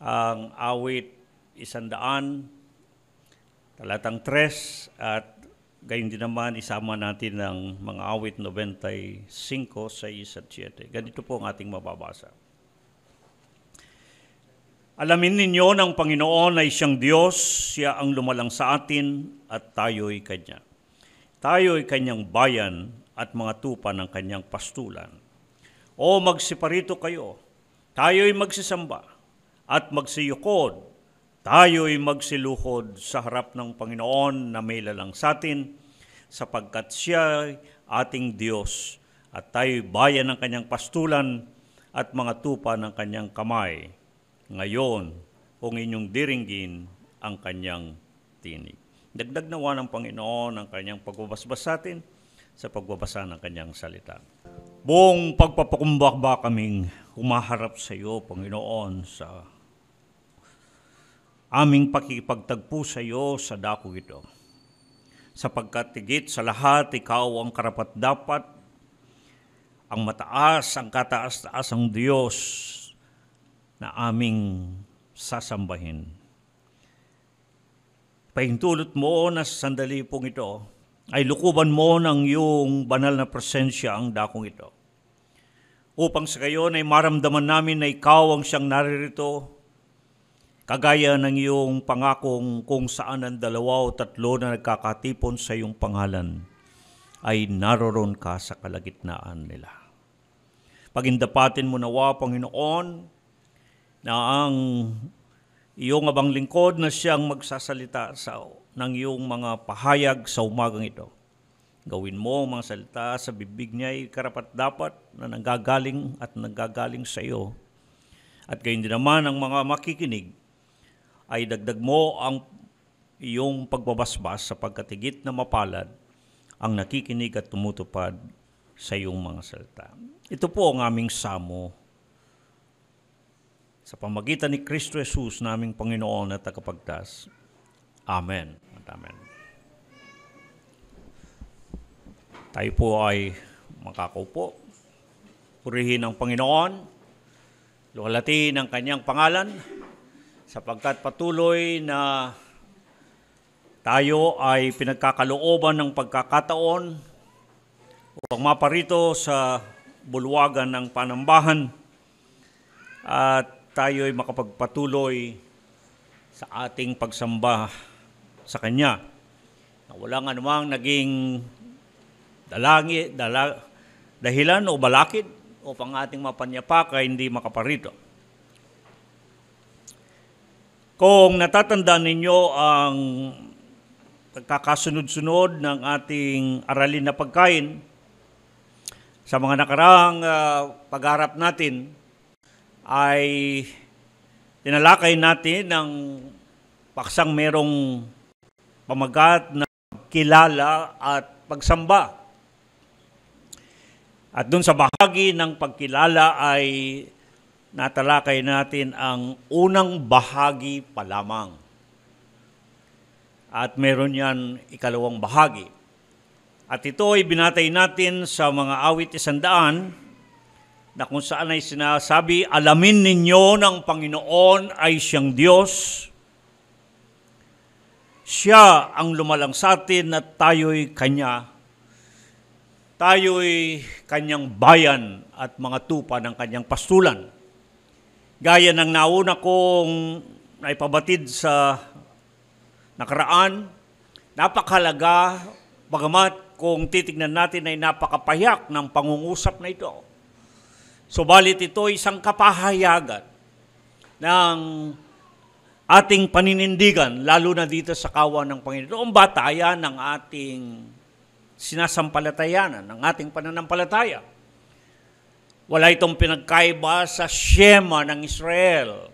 ang awit 100, talatang 3, at gayon din naman isama natin ng mga awit 95, 6 at 7. Ganito po ang ating mababasa. Alamin ninyo ng Panginoon ay siyang Diyos, siya ang lumalang sa atin at tayo'y Kanya. Tayo'y Kanyang bayan at mga tupa ng Kanyang pastulan. O magsiparito kayo, tayo'y magsisamba at magsiyukod, tayo'y magsiluhod sa harap ng Panginoon na may lalang sa atin, sapagkat siya ating Diyos at tayo'y bayan ng Kanyang pastulan at mga tupa ng Kanyang kamay. Ngayon, kung inyong diringgin ang Kanyang tinig. Dagdag nawa ng Panginoon ang Kanyang pagbabasbas sa atin sa pagbabasa ng Kanyang salita. Buong pagpapakumbaba kaming humaharap sa iyo, Panginoon, sa aming pakikipagtagpo sa iyo sa dako ito. Sapagkat higit sa lahat, ikaw ang karapat-dapat, ang mataas, ang kataas-taasang Diyos na aming sasambahin. Pahintulot mo na sa sandali pong ito, ay lukuban mo ng iyong banal na presensya ang dakong ito. Upang sa gayon ay maramdaman namin na ikaw ang siyang naririto, kagaya ng iyong pangakong kung saan ang 2 o 3 na nagkakatipon sa iyong pangalan, ay naroon ka sa kalagitnaan nila. Pagindapatin mo nawa, Panginoon, na ang iyong abang lingkod na siyang magsasalita ng iyong mga pahayag sa umagang ito. Gawin mo mga salita sa bibig niya ay karapat-dapat na nanggagaling sa iyo. At gayon din naman ang mga makikinig ay dagdag mo ang iyong pagbabasbas sapagkat higit na mapalad ang nakikinig at tumutupad sa iyong mga salita. Ito po ang aming samo sa pamagitan ni Kristo Jesus, naming Panginoon at tagapagligtas. Amen. Amen. Tayo po ay makakaupo. Purihin ang Panginoon, luwalhatiin ang Kanyang pangalan, sapagkat patuloy na tayo ay pinagkakalooban ng pagkakataon upang maparito sa bulwagan ng panambahan at tayo ay makapagpatuloy sa ating pagsamba sa Kanya na walang anumang naging dahilan o balakid upang ating mapanyapak ay hindi makaparito. Kung natatandaan ninyo ang pagkakasunod-sunod ng ating aralin na pagkain sa mga nakaraang pag-arap natin, ay tinalakay natin ng paksang merong pamagat na pagkilala at pagsamba. At dun sa bahagi ng pagkilala ay natalakay natin ang unang bahagi pa lamang. At meron yan ikalawang bahagi. At ito ay binatay natin sa mga awit 100, na kung saan ay sinasabi, alamin ninyo ng Panginoon ay siyang Diyos. Siya ang lumalang sa atin at tayo'y Kanya. Tayo'y Kanyang bayan at mga tupa ng Kanyang pastulan. Gaya ng nauna kong naipabatid sa nakaraan, napakahalaga, bagamat kung titignan natin ay napakapayak ng pangungusap na ito. Subalit ito isang kapahayagan ng ating paninindigan, lalo na dito sa kawan ng Panginoon, batayan ng ating sinasampalatayanan, ng ating pananampalataya. Wala itong pinagkaiba sa Shema ng Israel,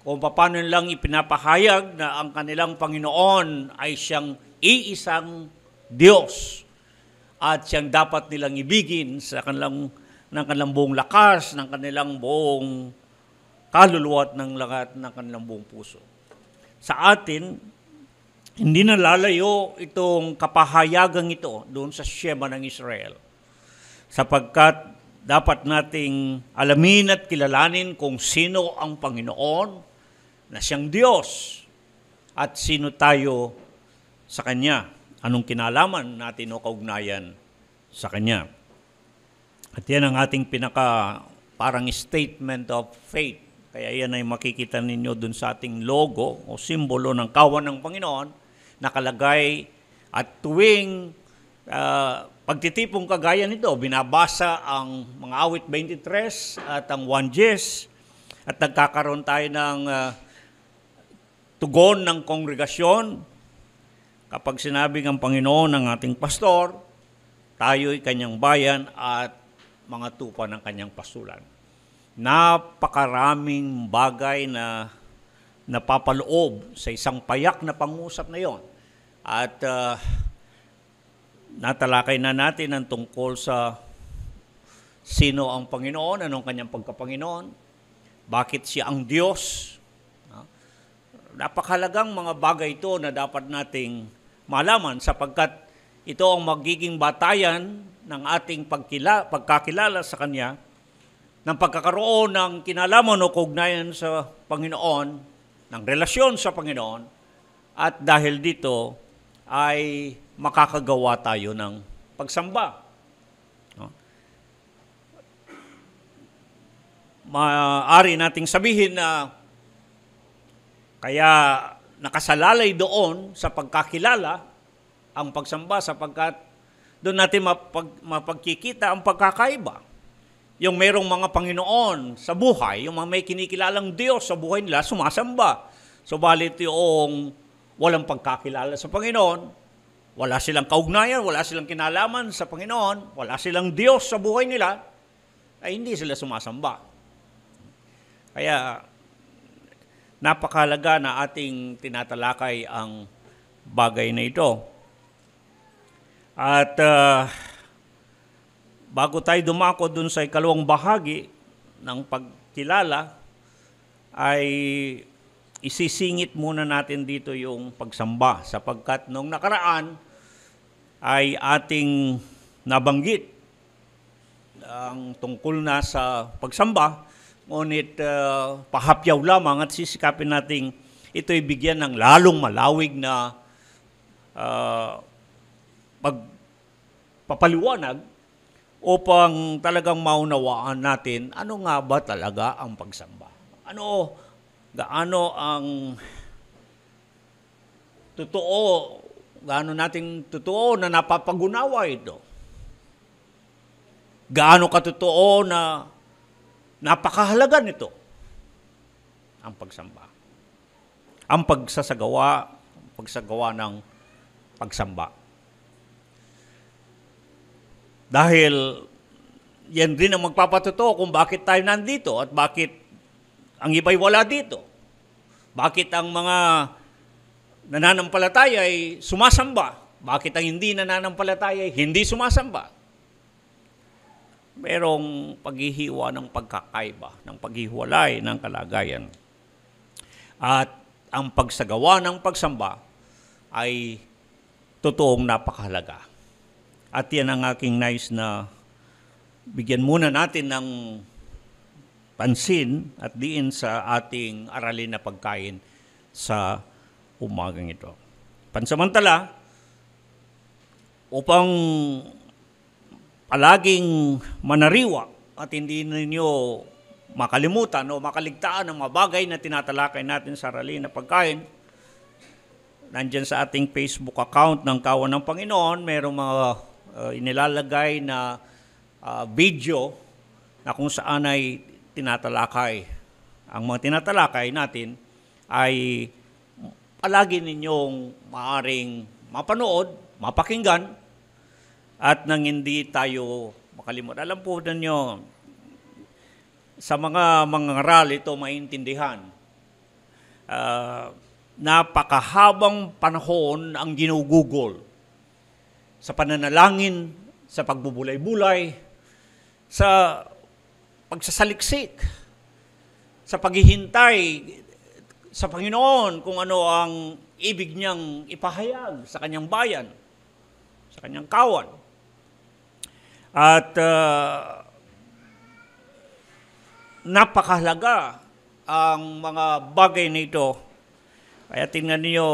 kung paano nilang ipinapahayag na ang kanilang Panginoon ay siyang iisang Diyos at siyang dapat nilang ibigin sa kanilang buong lakas, ng kanilang buong kaluluwa at ng lahat ng kanilang buong puso. Sa atin, hindi na lalayo itong kapahayagang ito doon sa Shema ng Israel. Sapagkat dapat nating alamin at kilalanin kung sino ang Panginoon na siyang Diyos at sino tayo sa Kanya. Anong kinalaman natin o kaugnayan sa Kanya. At yan ang ating parang statement of faith. Kaya yan ay makikita ninyo dun sa ating logo o simbolo ng kawan ng Panginoon, nakalagay at tuwing pagtitipong kagaya nito, binabasa ang mga awit 23 at ang 1 at nagkakaroon tayo ng tugon ng kongregasyon. Kapag sinabing ang Panginoon ng ating pastor, tayo'y kanyang bayan at mga tupa ng kanyang pasulan. Napakaraming bagay na napapaloob sa isang payak na pangusap na yon. At natalakay na natin ang tungkol sa sino ang Panginoon, anong kanyang pagkapanginoon, bakit siya ang Diyos. Napakahalagang mga bagay ito na dapat nating malaman sapagkat ito ang magiging batayan ng ating pagkakilala sa Kanya, ng pagkakaroon ng kinalaman o kaugnayan sa Panginoon, ng relasyon sa Panginoon, at dahil dito ay makakagawa tayo ng pagsamba. Maaari nating sabihin na kaya nakasalalay doon sa pagkakilala ang pagsamba sapagkat doon natin mapagkikita ang pagkakaiba. Yung merong mga Panginoon sa buhay, yung mga may kinikilalang Diyos sa buhay nila, sumasamba. Subalit yung walang pagkakilala sa Panginoon, wala silang kaugnayan, wala silang kinalaman sa Panginoon, wala silang Diyos sa buhay nila, ay hindi sila sumasamba. Kaya napakahalaga na ating tinatalakay ang bagay na ito. At bago tayo dumako dun sa ikalawang bahagi ng pagkilala, ay isisingit muna natin dito yung pagsamba sapagkat nung nakaraan ay ating nabanggit ang tungkol na sa pagsamba, ngunit pahapyaw lamang at sisikapin nating ito'y bigyan ng lalong malawig na pagpapaliwanag upang talagang maunawaan natin ano nga ba talaga ang pagsamba. Gaano ang totoo, gaano nating totoo na napapagunawa ito. Gaano katotoo na napakahalaga nito ang pagsamba. Ang pagsagawa ng pagsamba. Dahil yan rin ang magpapatotoo kung bakit tayo nandito at bakit ang iba'y wala dito. Bakit ang mga nananampalataya ay sumasamba? Bakit ang hindi nananampalataya ay hindi sumasamba? Merong paghihiwa ng pagkakaiba, ng paghihiwalay ng kalagayan. At ang pagsagawa ng pagsamba ay totoong napakahalaga. At yan ang aking nais na bigyan muna natin ng pansin at diin sa ating aralin na pagkain sa umagang ito. Pansamantala, upang palaging manariwa at hindi ninyo makalimutan o makaligtaan ang mga bagay na tinatalakay natin sa aralin na pagkain, nandyan sa ating Facebook account ng Kawan ng Panginoon, mayroong mga inilalagay na video na kung saan ay tinatalakay. Ang mga tinatalakay natin ay palagi ninyong maaring mapanood, mapakinggan, at nang hindi tayo makalimutan. Alam po ninyo, sa mga mangangaral ito maintindihan. Napakahabang panahon ang ginugugol sa pananalangin, sa pagbubulay-bulay, sa pagsasaliksik, sa paghihintay sa Panginoon kung ano ang ibig niyang ipahayag sa kanyang bayan, sa kanyang kawan. At napakahalaga ang mga bagay nito. Kaya tingnan niyo,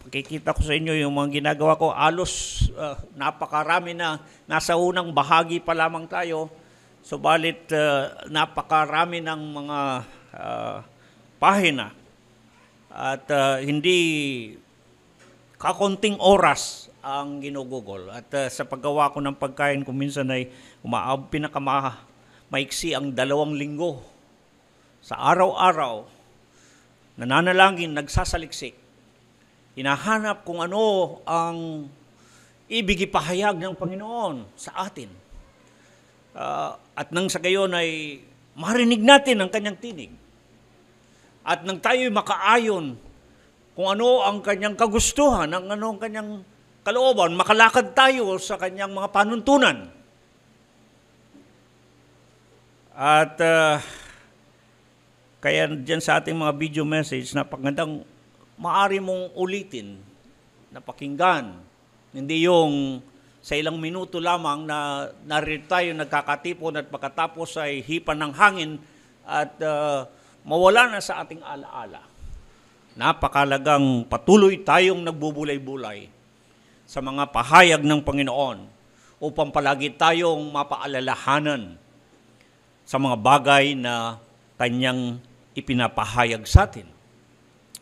pakikita ko sa inyo yung mga ginagawa ko. Alos napakarami na, nasa unang bahagi pa lamang tayo. Subalit napakarami ng mga pahina. At hindi kakonting oras ang ginugugol. At sa paggawa ko ng pagkain, kung minsan ay maiksi ang 2 linggo. Sa araw-araw, nananalangin, nagsasaliksik. Hinahanap kung ano ang ibig ipahayag ng Panginoon sa atin. At nang sa gayon ay marinig natin ang kanyang tinig. At nang tayo'y makaayon kung ano ang kanyang kagustuhan, ang ano ang kanyang kalooban, makalakad tayo sa kanyang mga panuntunan. At kaya dyan sa ating mga video message, napakagandang maaari mong ulitin, napakinggan. Hindi yung sa ilang minuto lamang na narito tayo nagkakatipon at pagkatapos ay hipan ng hangin at mawala na sa ating alaala. Napakalagang patuloy tayong nagbubulay-bulay sa mga pahayag ng Panginoon upang palagi tayong mapaalalahanan sa mga bagay na kanyang ipinapahayag sa atin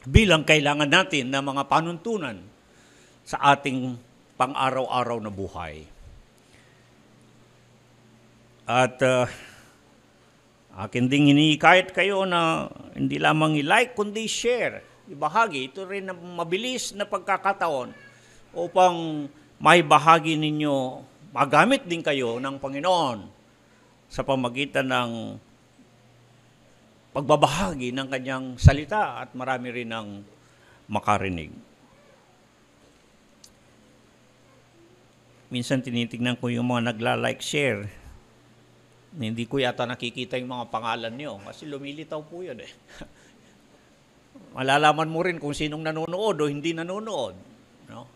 bilang kailangan natin na mga panuntunan sa ating pang-araw-araw na buhay. At akin ding hinihikayat kayo na hindi lamang i-like kundi share, ibahagi. Ito rin na mabilis na pagkakataon upang maibahagi ninyo, magamit din kayo ng Panginoon sa pamagitan ng pagbabahagi ng kanyang salita at marami rin ang makarinig. Minsan tinitignan ko yung mga nagla-like share. Hindi ko yata nakikita yung mga pangalan niyo kasi lumilitaw po yun eh. Malalaman mo rin kung sinong nanonood o hindi nanonood. No?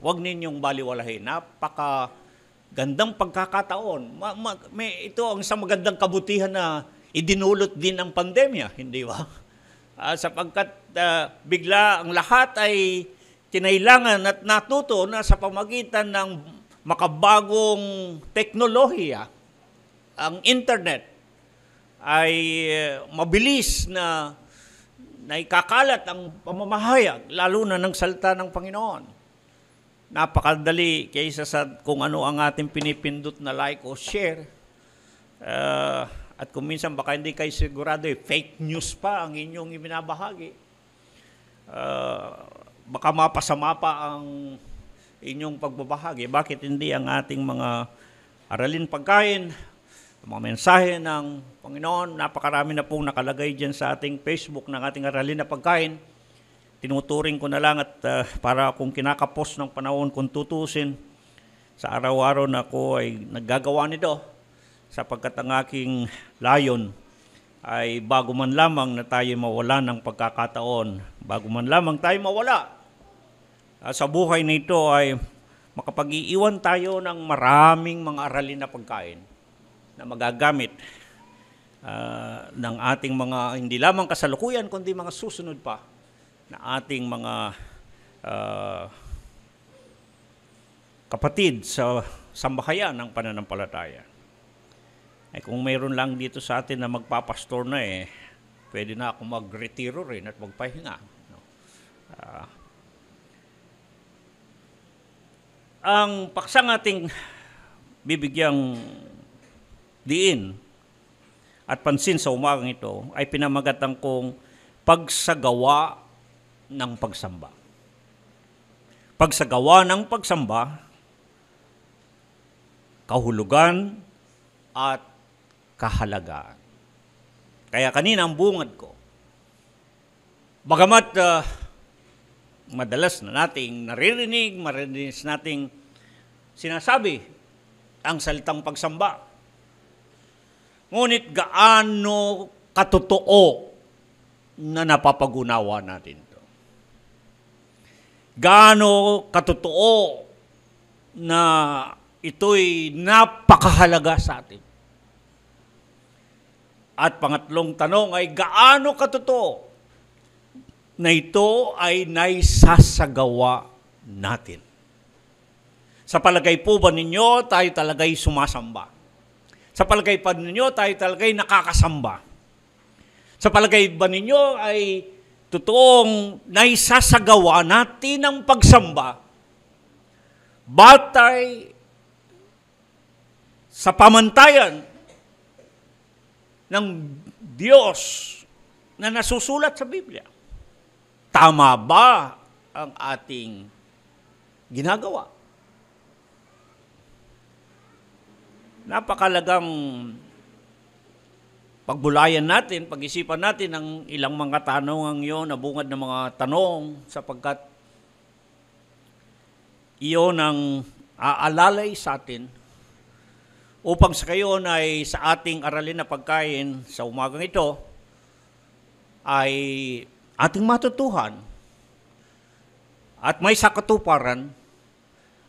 Huwag ninyong baliwalahin. Napaka gandang pagkakataon. Ito ang isang magandang kabutihan na idinulot din ang pandemya, hindi ba? Sapagkat bigla ang lahat ay kinailangan at natuto na sa pamagitan ng makabagong teknolohiya, ang internet ay mabilis na ikakalat ang pamamahayag, lalo na ng salita ng Panginoon. Napakadali kaysa sa kung ano ang ating pinipindot na like o share. At kung minsan baka hindi kayo sigurado, fake news pa ang inyong ibinabahagi. Baka mapasama pa ang inyong pagbabahagi. Bakit hindi ang ating mga aralin pagkain, mga mensahe ng Panginoon, napakarami na pong nakalagay dyan sa ating Facebook ng ating aralin na pagkain. Tinuturing ko na lang at para kung kinakapos ng panahon kung tutusin sa araw-araw na ako ay naggagawa nito sapagkat ang aking layon ay bago man lamang na tayo mawala ng pagkakataon, bago man lamang tayo mawala sa buhay na ito ay makapag-iiwan tayo ng maraming mga aralin na pagkain na magagamit ng ating mga hindi lamang kasalukuyan kundi mga susunod pa na ating mga kapatid sa sambahayan ng pananampalataya. Eh kung mayroon lang dito sa atin na magpapastor na pwede na ako mag-retiro rin at magpahinga. No? Ang paksang ating bibigyang diin at pansin sa umagang ito ay pinamagatan kong pagsagawa ng pagsamba. Pagsagawa ng pagsamba, kahulugan at kahalagaan. Kaya kanina ang bungad ko, bagamat madalas na nating naririnig, marinig nating sinasabi ang salitang pagsamba, ngunit gaano katotoo na napapagunawa natin ito? Gaano katotoo na ito'y napakahalaga sa atin? At pangatlong tanong ay, gaano katotoo na ito ay naisasagawa natin? Sa palagay po ba ninyo, tayo talagay sumasamba? Sa palagay pa ninyo, tayo talagay nakakasamba? Sa palagay ba ninyo ay totoong naisasagawa natin ang pagsamba batay sa pamantayan ng Diyos na nasusulat sa Biblia? Tama ba ang ating ginagawa? Napakalagang pagbulayan natin, pag-isipan natin ang ilang mga tanong iyon, nabungad ng mga tanong, sapagkat iyon ang aalalay sa atin upang sa gayon ay sa ating aralin na pagkain sa umagang ito ay ating matutuhan at may sakatuparan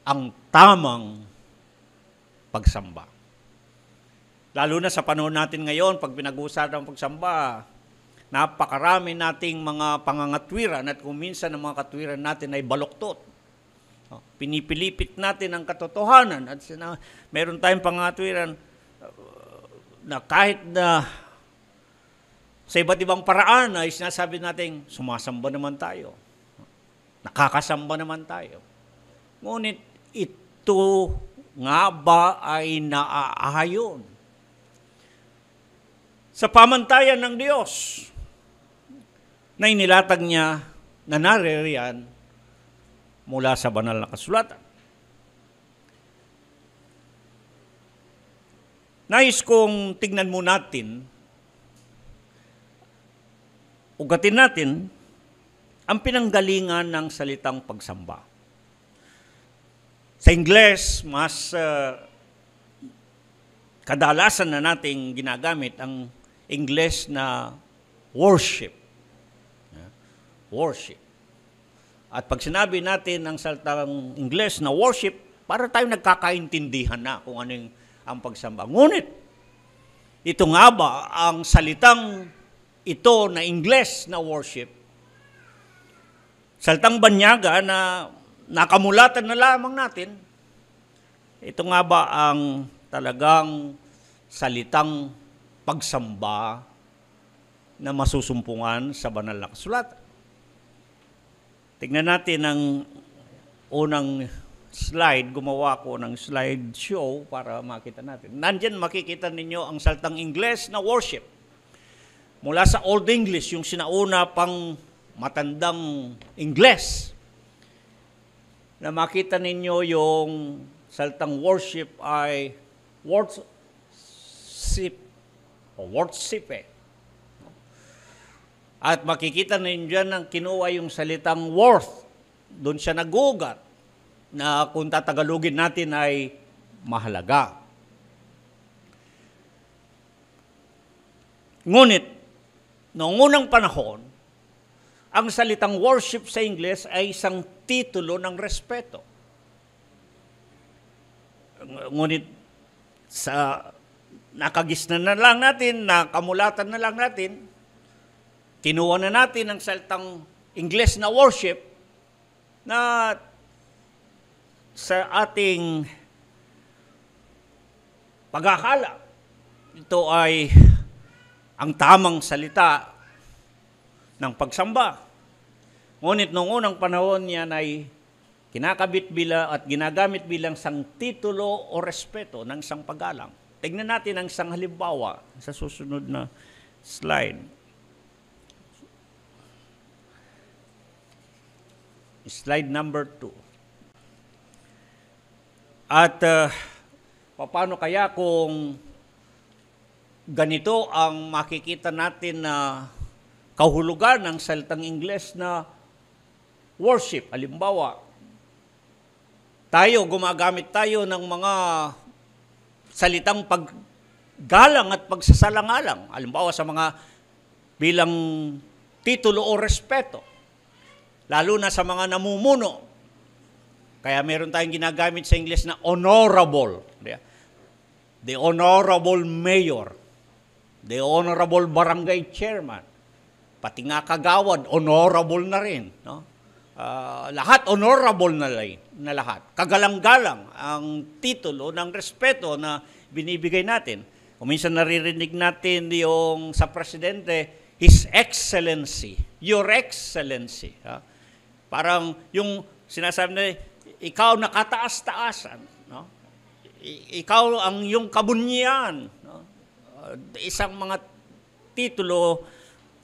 ang tamang pagsamba. Lalo na sa panahon natin ngayon, pag pinag-uusapan ang pagsamba, napakarami nating mga pangangatwiran at kung minsan ang mga katwiran natin ay baluktot. Pinipilipit natin ang katotohanan at meron tayong pangangatwiran na kahit na sa iba't ibang paraan ay sinasabi natin, sumasamba naman tayo. Nakakasamba naman tayo. Ngunit ito nga ba ay naaayon sa pamantayan ng Diyos na inilatag niya na naririyan mula sa banal na kasulatan? Nais kong tignan mo natin, ugatin natin ang pinanggalingan ng salitang pagsamba. Sa Ingles, mas kadalasan na nating ginagamit ang Ingles na worship. Worship. At pag sinabi natin ang salitang Ingles na worship, para tayo nagkakaintindihan na kung ano ang pagsamba. Ngunit, ito nga ba ang salitang ito na Ingles na worship? Salitang banyaga na nakamulatan na lamang natin, ito nga ba ang talagang salitang pagsamba na masusumpungan sa banal na kasulatan? Tingnan natin ang unang slide. Gumawa ko ng slideshow para makita natin. Nandyan makikita ninyo ang salitang Ingles na worship. Mula sa Old English, yung sinauna pang matandang Ingles, na makita ninyo yung salitang worship ay worship. At makikita ninyo dyan ang kinuha yung salitang worth. Doon siya nagugat na kung tatagalogin natin ay mahalaga. Ngunit, noong unang panahon, ang salitang worship sa Ingles ay isang titulo ng respeto. Ngunit, sa nakagisnan na lang natin, nakamulatan na lang natin, kinuha na natin ang salitang Ingles na worship na sa ating pag-akala, ito ay ang tamang salita ng pagsamba. Ngunit noong unang panahon yan ay kinakabit bilang at ginagamit bilang isang titulo o respeto ng isang paggalang. Tignan natin ang isang halimbawa sa susunod na slide. Slide number 2. At paano kaya kung ganito ang makikita natin na kahulugan ng salitang Ingles na worship? Halimbawa, gumagamit tayo ng mga salitang paggalang at pagsasalang-alang. Halimbawa sa mga bilang titulo o respeto. Lalo na sa mga namumuno. Kaya meron tayong ginagamit sa English na honorable. The honorable mayor. the Honorable Barangay Chairman, pati nga kagawad, honorable na rin. No? Lahat honorable na lahat. Kagalang-galang ang titulo ng respeto na binibigay natin. Kung minsan naririnig natin yung sa Presidente, His Excellency, Your Excellency. Parang yung sinasabi na, ikaw nakataas-taasan. No? Ikaw ang yung kabunyian. No? Isang mga titulo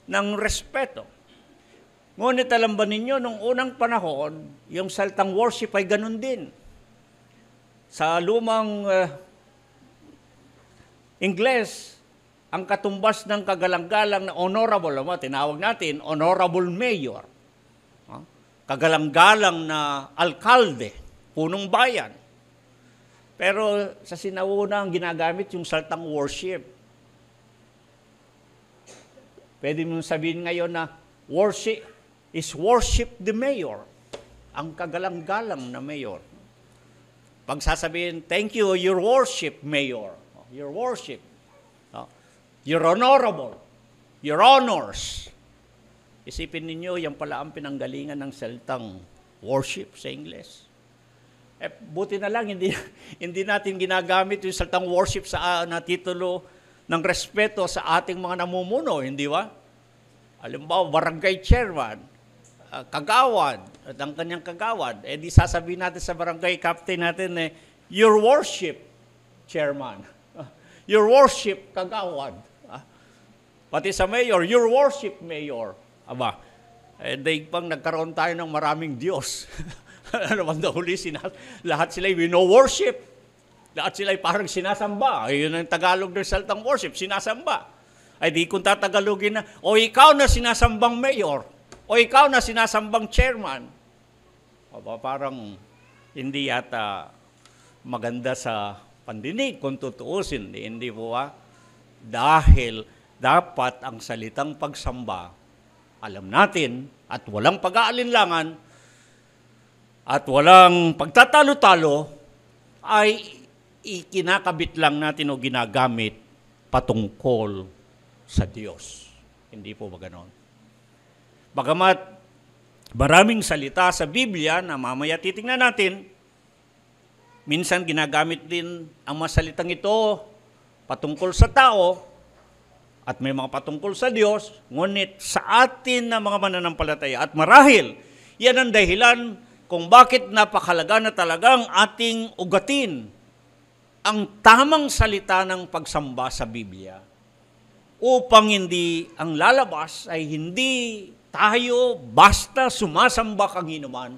ng respeto. Ngunit alam ba ninyo, nung unang panahon, yung salitang worship ay ganun din. Sa lumang Ingles, ang katumbas ng kagalang-galang na honorable, tinawag natin, honorable mayor. Kagalang-galang na alkalde, punong bayan. Pero sa sinauna ang ginagamit yung salitang worship. Pwede mong sabihin ngayon na worship the mayor, ang kagalang-galang na mayor. Pag sasabihin, thank you, your worship, mayor. Your worship. Your honorable. Your honors. Isipin ninyo, yan pala ang pinanggalingan ng salitang worship sa Ingles. Buti na lang, hindi natin ginagamit yung salitang worship sa na titulo ng respeto sa ating mga namumuno, hindi ba? Halimbawa, barangay chairman, kagawad, at ang kanyang kagawad, di sasabihin natin sa barangay captain natin, your worship, chairman. Your worship, kagawad. Pati sa mayor, your worship, mayor. Aba, pang nagkaroon tayo ng maraming Diyos. Ano bang huli, lahat sila wino-worship. Lahat sila parang sinasamba. Yun ang Tagalog ng salitang worship, sinasamba. Ay di kung tatagalogin na, o ikaw na sinasambang mayor, o ikaw na sinasambang chairman. Aba, parang hindi yata maganda sa pandinig kung tutuusin. Hindi po ba? Dahil dapat ang salitang pagsamba, alam natin, at walang pag-aalinlangan, at walang pagtatalo-talo, ay ikinakabit lang natin o ginagamit patungkol sa Diyos. Hindi po ba ganon? Bagamat maraming salita sa Biblia na mamaya titingnan natin, minsan ginagamit din ang mga salitang ito patungkol sa tao, at may mga patungkol sa Diyos, ngunit sa atin na mga mananampalataya. At marahil, yan ang dahilan kung bakit napakalaga na talagang ating ugatin ang tamang salita ng pagsamba sa Biblia. Upang hindi ang lalabas ay hindi tayo basta sumasamba kang inuman,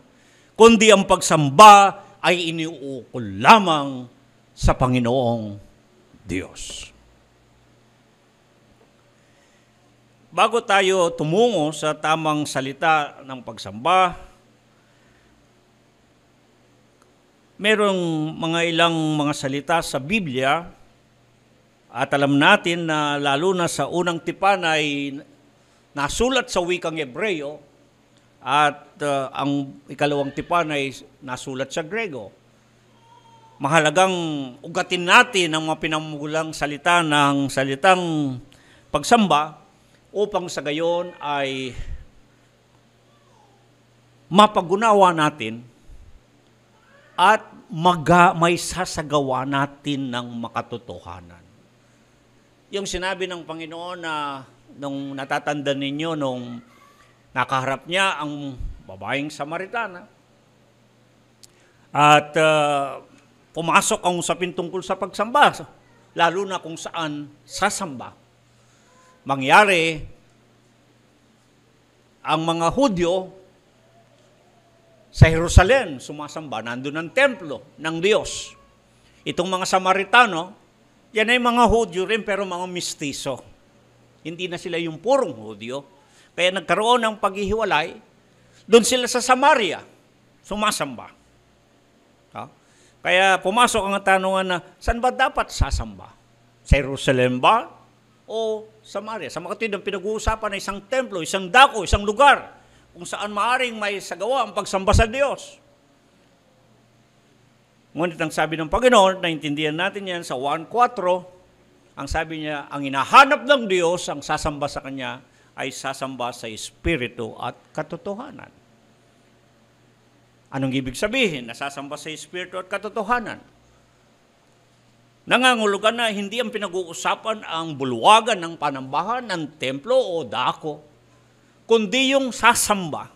kundi ang pagsamba ay iniuukol lamang sa Panginoong Diyos. Bago tayo tumungo sa tamang salita ng pagsamba, merong mga ilang mga salita sa Biblia at alam natin na lalo na sa unang tipan ay nasulat sa wikang Hebreo at ang ikalawang tipan ay nasulat sa Grego. Mahalagang ugatin natin ang mga pinamagulang salita ng salitang pagsamba upang sa gayon ay mapagunawa natin at may sasagawa natin ng makatotohanan. Yung sinabi ng Panginoon na nung natatanda ninyo, nung nakaharap niya ang babaeng Samaritana at pumasok ang usapin tungkol sa pagsamba, lalo na kung saan sasamba. Mangyari, ang mga Hudyo sa Jerusalem sumasamba, nandun ang templo ng Diyos. Itong mga Samaritano, yan ay mga Hudyo rin pero mga mistiso. Hindi na sila yung purong Hudyo. Kaya nagkaroon ng paghihiwalay, doon sila sa Samaria, sumasamba. Kaya pumasok ang tanungan na, saan ba dapat sasamba? Sa Jerusalem ba? O Samaria? Sa mga kapatid, ang pinag-uusapan ay isang templo, isang dako, isang lugar kung saan maaring may sagawa ang pagsamba sa Diyos. Ngunit ang sabi ng Panginoon, naintindihan natin yan sa 1:4, Ang sabi niya, ang hinahanap ng Diyos, ang sasamba sa Kanya, ay sasamba sa Espiritu at katotohanan. Anong ibig sabihin? Nasasamba sa Espiritu at katotohanan. Nangangulugan na hindi ang pinag-uusapan ang bulwagan ng panambahan ng templo o dako, kundi yung sasamba.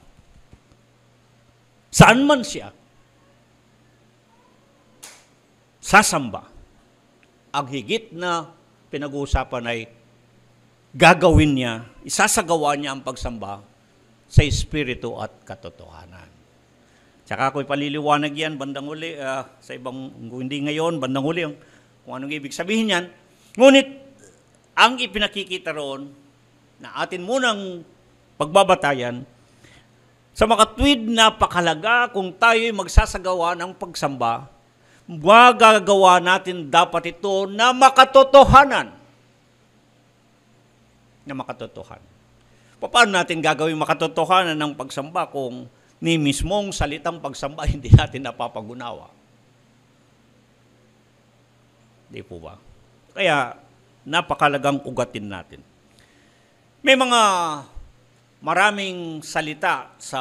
Saan man siya, sasamba. Ang higit na pinag-uusapan ay gagawin niya, isasagawa niya ang pagsamba sa Espiritu at katotohanan. Tsaka ako'y paliliwanag yan bandang huli, sa ibang, hindi ngayon, bandang huli, kung anong ibig sabihin yan. Ngunit, ang ipinakikita roon, na atin munang pagbabatayan, sa makatwid na pakalaga kung tayo'y magsasagawa ng pagsamba, magagawa natin dapat ito na makatotohanan. Na makatotohanan. Paano natin gagawin makatotohanan ng pagsamba kung ni mismong salitang pagsamba hindi natin napapagunawa? Di po ba? Kaya, napakalagang ugatin natin. May mga maraming salita sa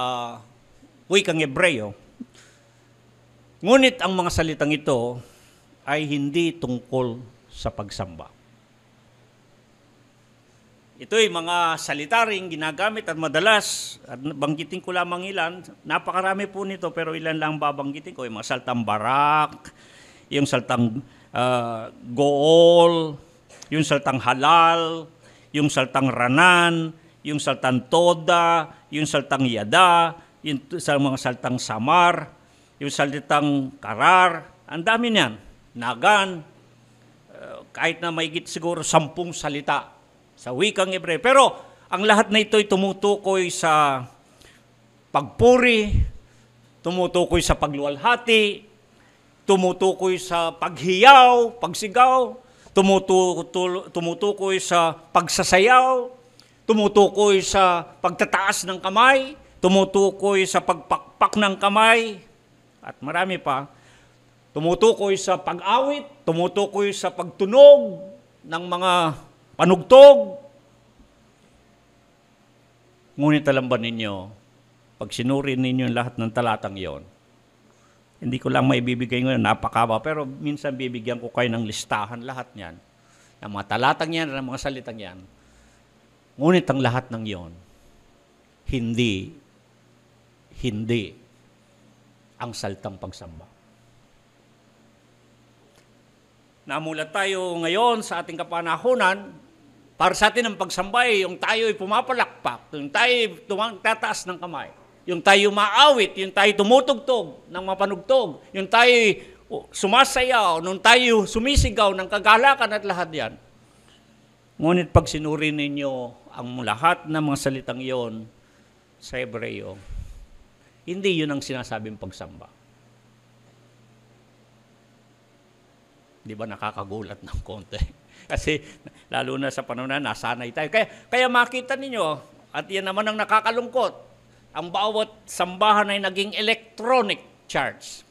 wikang Hebreo, ngunit ang mga salitang ito ay hindi tungkol sa pagsamba. Ito'y mga salita ring ginagamit at madalas, at banggitin ko lamang ilan, napakarami po nito pero ilan lang babanggitin ko, yung mga saltang barak, yung saltang gool, yung saltang halal, yung saltang ranan, yung saltang toda, yung saltang yada, yung sa mga saltang samar, yung salitang karar, ang dami niyan, nagan, kahit na mahigit siguro 10 salita sa wikang Hebreo. Pero ang lahat na ito ay tumutukoy sa pagpuri, tumutukoy sa pagluwalhati, tumutukoy sa paghiyaw, pagsigaw, tumutukoy sa pagsasayaw, tumutukoy sa pagtataas ng kamay, tumutukoy sa pagpakpak ng kamay, at marami pa. Tumutukoy sa pag-awit, tumutukoy sa pagtunog ng mga panugtog. Ngunit alam ba ninyo, pag sinuri ninyo lahat ng talatang iyon, hindi ko lang maibibigay ngayon, napakaba, pero minsan bibigyan ko kayo ng listahan lahat niyan, ng mga talatang yan, ng mga salitang yan. Ngunit ang lahat ng iyon, hindi ang salitang pagsamba. Namulat tayo ngayon sa ating kapanahunan, para sa atin ang pagsamba ay yung tayo ay pumapalakpak, yung tayo ay tataas ng kamay, yung tayo maawit, yung tayo tumutugtog ng mapanugtog, yung tayo sumasayaw, yung tayo sumisigaw ng kagalakan at lahat yan. Ngunit pag sinuri ninyo ang lahat ng mga salitang iyon sa Hebreo, hindi yun ang sinasabing pagsamba. Di ba nakakagulat ng konti? Kasi lalo na sa panahon na nasanay tayo. Kaya makita ninyo, at yan naman ang nakakalungkot, ang bawat sambahan ay naging electronic church.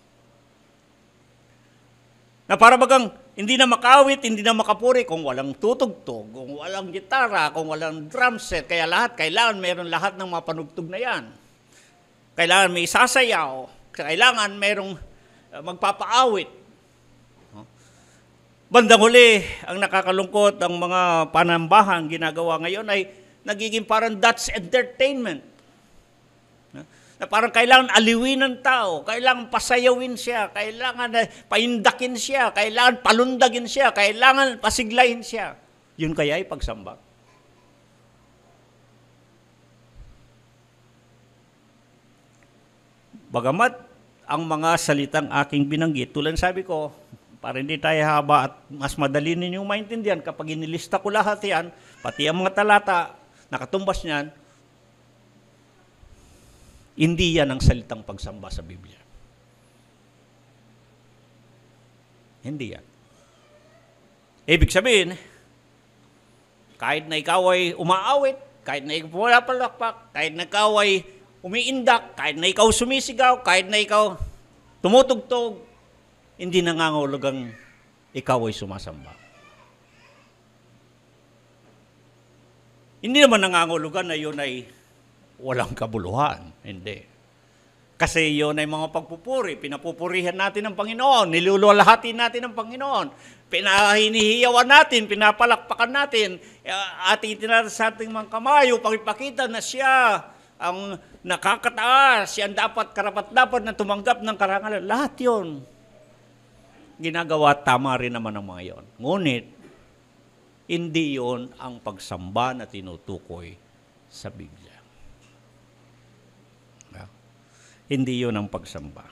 Na para bagang hindi na makawit, hindi na makapuri kung walang tutugtog, kung walang gitara, kung walang drum set. Kaya kailangan meron lahat ng mga panugtog na yan. Kailangan may sasayaw, kailangan merong magpapaawit. Bandang huli, ang nakakalungkot, ang mga panambahan ginagawa ngayon ay nagiging parang Dutch entertainment. Na parang kailangan aliwin ng tao, kailangan pasayawin siya, kailangan paindakin siya, kailangan palundagin siya, kailangan pasiglayin siya. Yun kaya ay pagsamba. Bagamat ang mga salitang aking binanggit, tulad sabi ko, para hindi tayo haba at mas madali ninyong maintindihan kapag inilista ko lahat yan, pati ang mga talata, nakatumbas niyan, hindi yan ang salitang pagsamba sa Biblia. Hindi yan. Ibig sabihin, kahit na ikaw ay umaawit, kahit na ikaw pumapalakpak, kahit na ikaw ay umiindak, kahit na ikaw sumisigaw, kahit na ikaw tumutugtog, hindi nangangahulugang ikaw ay sumasamba. Hindi naman nangangulugan na yun ay walang kabuluhan. Hindi. Kasi yun ay mga pagpupuri. Pinapupurihan natin ng Panginoon. Niluluwalhati natin ng Panginoon. Pinahinihiyawan natin, pinapalakpakan natin. Ating itinatas sa ating mga kamay upang ipakita na siya ang nakakataas. Siya ang dapat, karapat-dapat na tumanggap ng karangalan. Lahat yun. Ginagawa tama rin naman ang mga yun. Ngunit, hindi yun ang pagsamba na tinutukoy sa Biblia. Hindi yun ang pagsamba.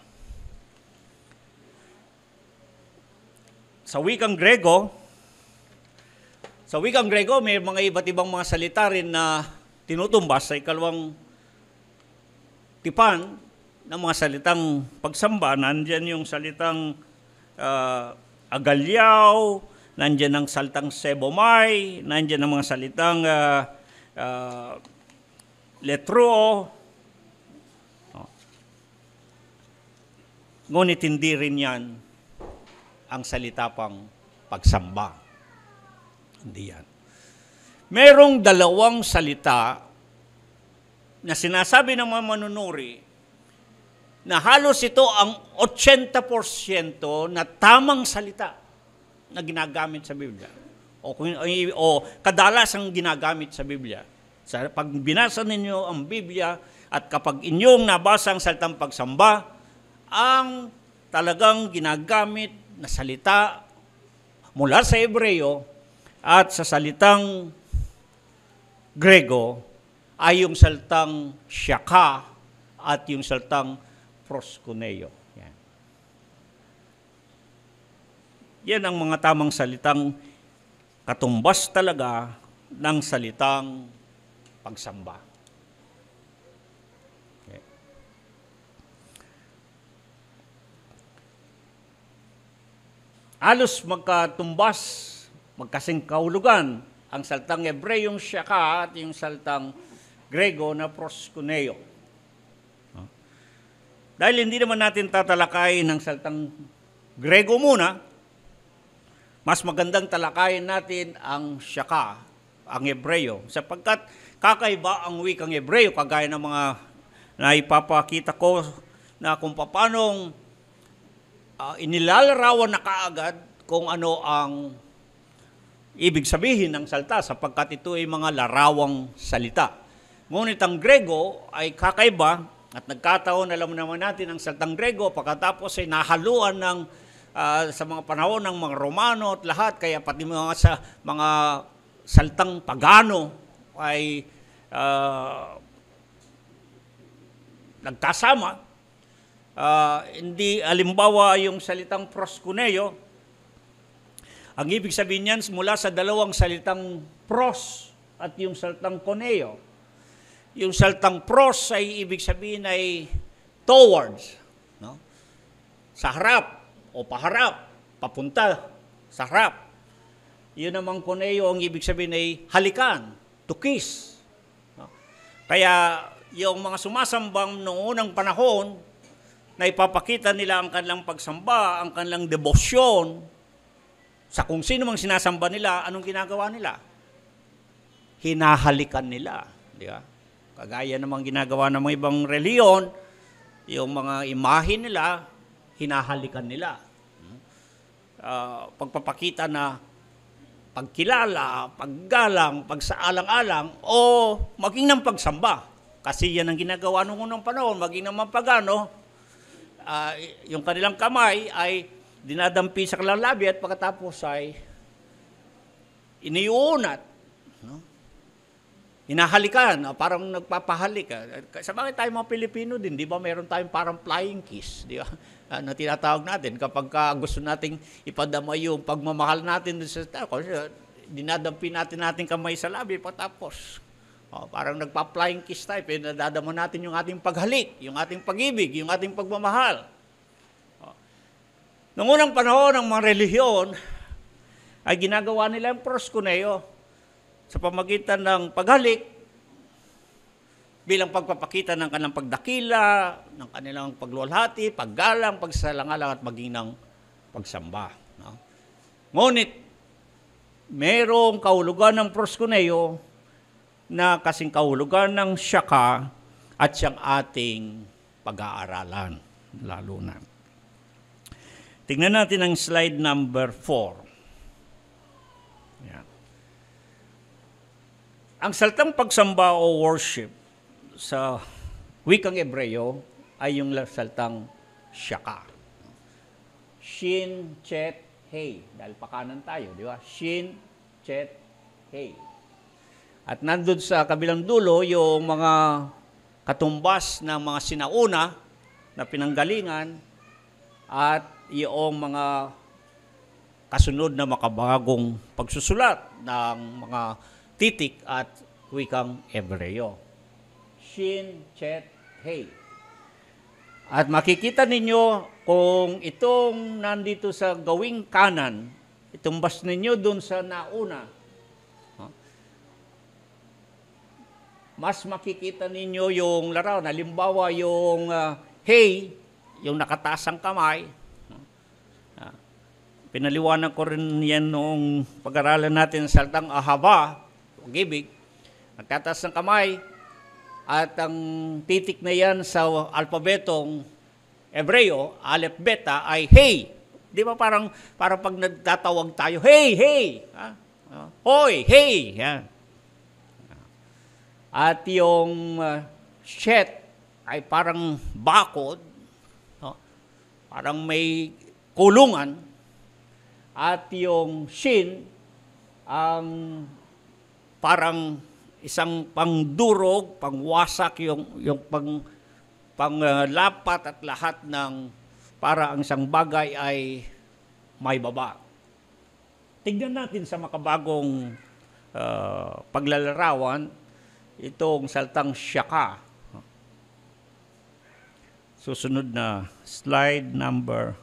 Sa wikang Grego, may mga iba't ibang mga salita rin na tinutumbas sa ikalawang tipan ng mga salitang pagsamba. Nandyan yung salitang agalyaw, nandyan ang salitang sebomai, nandyan ang mga salitang letro. Ngunit hindi rin yan ang salita pang pagsamba. Hindi yan. Merong dalawang salita na sinasabi ng mga manunuri na halos ito ang 80% na tamang salita na ginagamit sa Biblia. O kadalas ang ginagamit sa Biblia. Pag binasa ninyo ang Biblia at kapag inyong nabasa ang salitang pagsamba, ang talagang ginagamit na salita mula sa Hebreo at sa salitang Grego ay yung salitang shaka at yung salitang proskuneo. Yan ang mga tamang salitang katumbas talaga ng salitang pagsamba. Halos magkatumbas, magkasing kahulugan ang salitang Hebreyong shaka at yung salitang Grego na proskuneo. Dahil hindi naman natin tatalakayin ang salitang Grego muna, mas magandang talakayin natin ang shaka, ang Hebreyo, sapagkat kakaiba ang wikang Hebreyo, kagaya ng mga naipapakita ko na kung paanong inilalarawan na kaagad kung ano ang ibig sabihin ng salita sapagkat ito ay mga larawang salita. Ngunit ang Grego ay kakaiba at nagkataon, alam naman natin ang salitang Grego pagkatapos ay nahaluan ng sa mga panahon ng mga Romano at lahat, kaya pati mga salitang pagano ay nagkasama. Hindi halimbawa yung salitang proskuneo, ang ibig sabihin niyan mula sa dalawang salitang pros at yung salitang koneo. Yung salitang pros ay ibig sabihin ay towards, no? Sa harap o paharap, papunta sa harap. Yun namang koneo, ang ibig sabihin ay halikan, to kiss, no? Kaya yung mga sumasambang noong unang panahon na ipapakita nila ang kanilang pagsamba, ang kanilang debosyon, sa kung sino mang sinasamba nila, anong ginagawa nila? Hinahalikan nila. Di ba? Kagaya namang ginagawa ng mga ibang reliyon, yung mga imahe nila, hinahalikan nila. Pagpapakita na pagkilala, paggalang, pagsaalang-alang, o maging ng pagsamba. Kasi yan ang ginagawa noong unang panahon, maging ng pagano, yung kanilang kamay ay dinadampi sa kanilang labi at pagkatapos ay iniuunat, no? Hinahalikan, parang nagpapahalik. Sa bakit tayo mga Pilipino din, di ba meron tayong parang flying kiss, di ba? Na tinatawag natin kapag gusto nating ipadama yung pagmamahal natin sa tao, dinadampi natin kamay sa labi pagkatapos. Parang nagpa-flying kiss tayo, pinadadama natin yung ating paghalik, yung ating pag-ibig, yung ating pagmamahal. Noong unang panahon ng mga relihiyon, ay ginagawa nila ang proskuneo sa pamagitan ng paghalik bilang pagpapakita ng kanilang pagdakila, ng kanilang pagluwalhati, paggalang, pagsalangalang at maging ng pagsamba. No? Ngunit, merong kahulugan ng proskuneo na kasing kahulugan ng Shaka at siyang ating pag-aaralan lalo na. Tingnan natin ang slide number 4. Yan. Ang salitang pagsamba o worship sa wikang Hebreo ay yung salitang Shaka. Shin, Chet, Hey. Dahil pakanan tayo, di ba? Shin, Chet, Hey. At nandun sa kabilang dulo yung mga katumbas ng mga sinauna na pinanggalingan at yung mga kasunod na makabagong pagsusulat ng mga titik at wikang Hebreo. Shin, Chet, Hey. At makikita ninyo kung itong nandito sa gawing kanan, itumbas ninyo dun sa nauna, mas makikita ninyo yung larawan. Halimbawa yung hey, yung nakatasang kamay. Pinaliwanag ko rin yan noong pag-aralan natin sa salitang ahaba, pag-ibig. Nagtataas ng kamay at ang titik na yan sa alpabetong Hebreo, Aleph Beta, ay hey. Di ba parang pag nagtatawag tayo, hey, hey. Hoy, hey. Yan. At yung shet ay parang bakod, parang may kulungan. At yung shin, ang parang isang pangdurog, pangwasak, yung panglapat at lahat ng para ang isang bagay ay may baba. Tignan natin sa makabagong paglalarawan, itong salitang Shaka. Susunod na slide number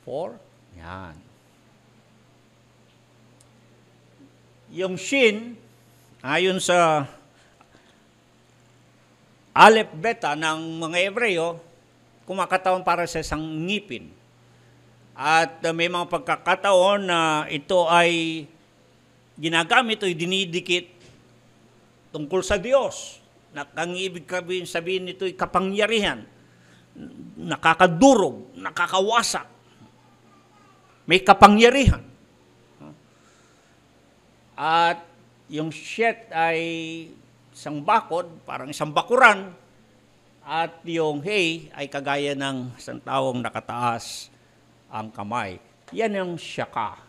4. Yan. Yung shin, ayon sa Aleph Beta ng mga Hebreo, kumakatawan para sa isang ngipin. At may mga pagkakataon na ito ay ginagamit o dinidikit tungkol sa Diyos. Ang ibig sabihin nito ay kapangyarihan, nakakadurog, nakakawasak. May kapangyarihan. At yung shet ay isang bakod, parang isang bakuran. At yung hey ay kagaya ng isang taong nakataas ang kamay. Yan yung Shaka.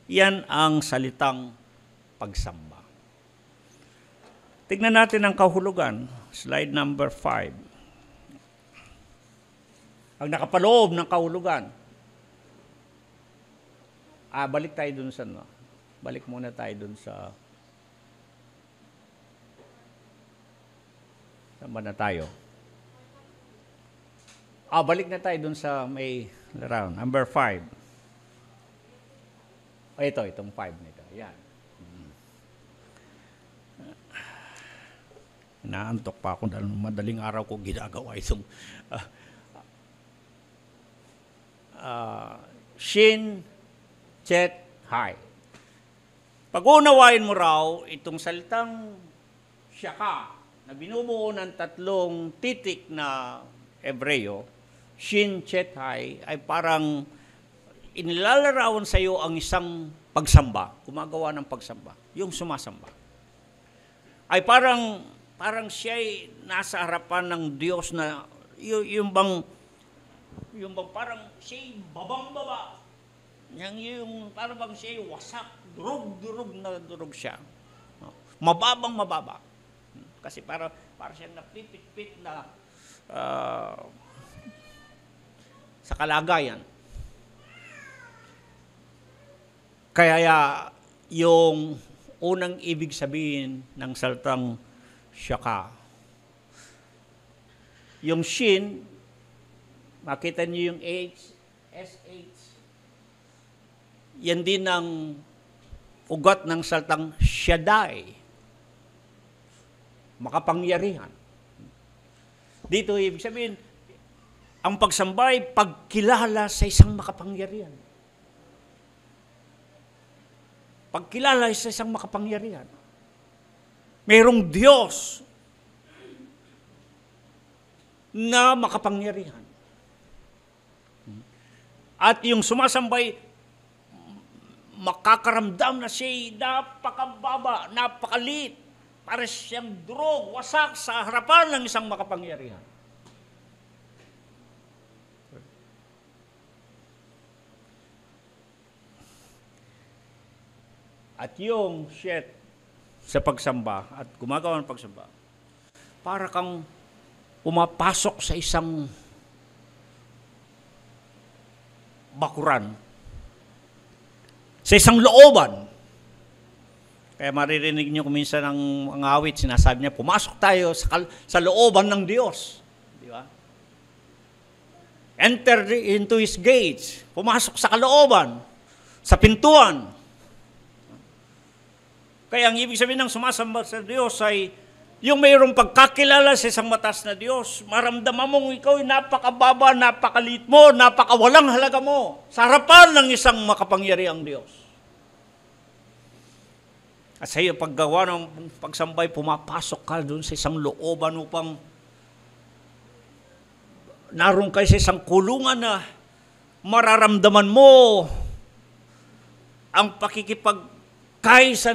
Yan ang salitang pagsamba. Tignan natin ang kahulugan. Slide number 5. Ang nakapaloob ng kahulugan. Balik tayo dun sa, balik muna tayo dun sa, saan ba na tayo? Balik na tayo dun sa may larawan. Number 5. Itong 5 nito. Yan. Inaantok pa ako dahil madaling araw ko ginagawa itong Shin, Chet, Hai. Pag-unawain mo raw itong salitang Shaka na binubuo ng tatlong titik na Hebreo, Shin, Chet, Hai, ay parang inilalarawan sa iyo ang isang pagsamba, gumagawa ng pagsamba, yung sumasamba. Ay parang siya ay nasa harapan ng Diyos na yung bang parang siya ay babang-baba. Yung parang bang siya ay wasak, durog na durog siya. Mababang-mababa. Kasi para siyang napipit-pit na sa kalagayan. Kaya yung unang ibig sabihin ng salitang Shaka. Yung Shin, makita niyo yung H, SH. Yan din ang ugat ng salitang Shaddai. Makapangyarihan. Dito ibig sabihin, ang pagsamba ay pagkilala sa isang makapangyarihan. Pagkilala sa isang makapangyarihan. Mayroong Diyos na makapangyarihan. At yung sumasambay, makakaramdam na siya'y napakababa, napakalit, para siyang durog, wasak sa harapan ng isang makapangyarihan. At yung sa pagsamba at gumagawa ng pagsamba, para kang pumapasok sa isang bakuran, sa isang looban. Kaya maririnig niyo kuminsan ng mga awit, sinasabi niya, pumasok tayo sa looban ng Diyos. Di ba? Enter into His gates. Pumasok sa kalooban, sa pintuan. Kaya ang ibig sabihin ng sumasamba sa Diyos ay yung mayroong pagkakilala sa isang matas na Diyos, maramdaman mong ikaw ay napakababa, napakaliit mo, napakawalang halaga mo sa harapan ng isang makapangyarihang Diyos. At sa iyo, paggawa ng pagsambay, pumapasok ka doon sa isang looban upang naroon kayo sa isang kulungan na mararamdaman mo ang pakikipagkaisa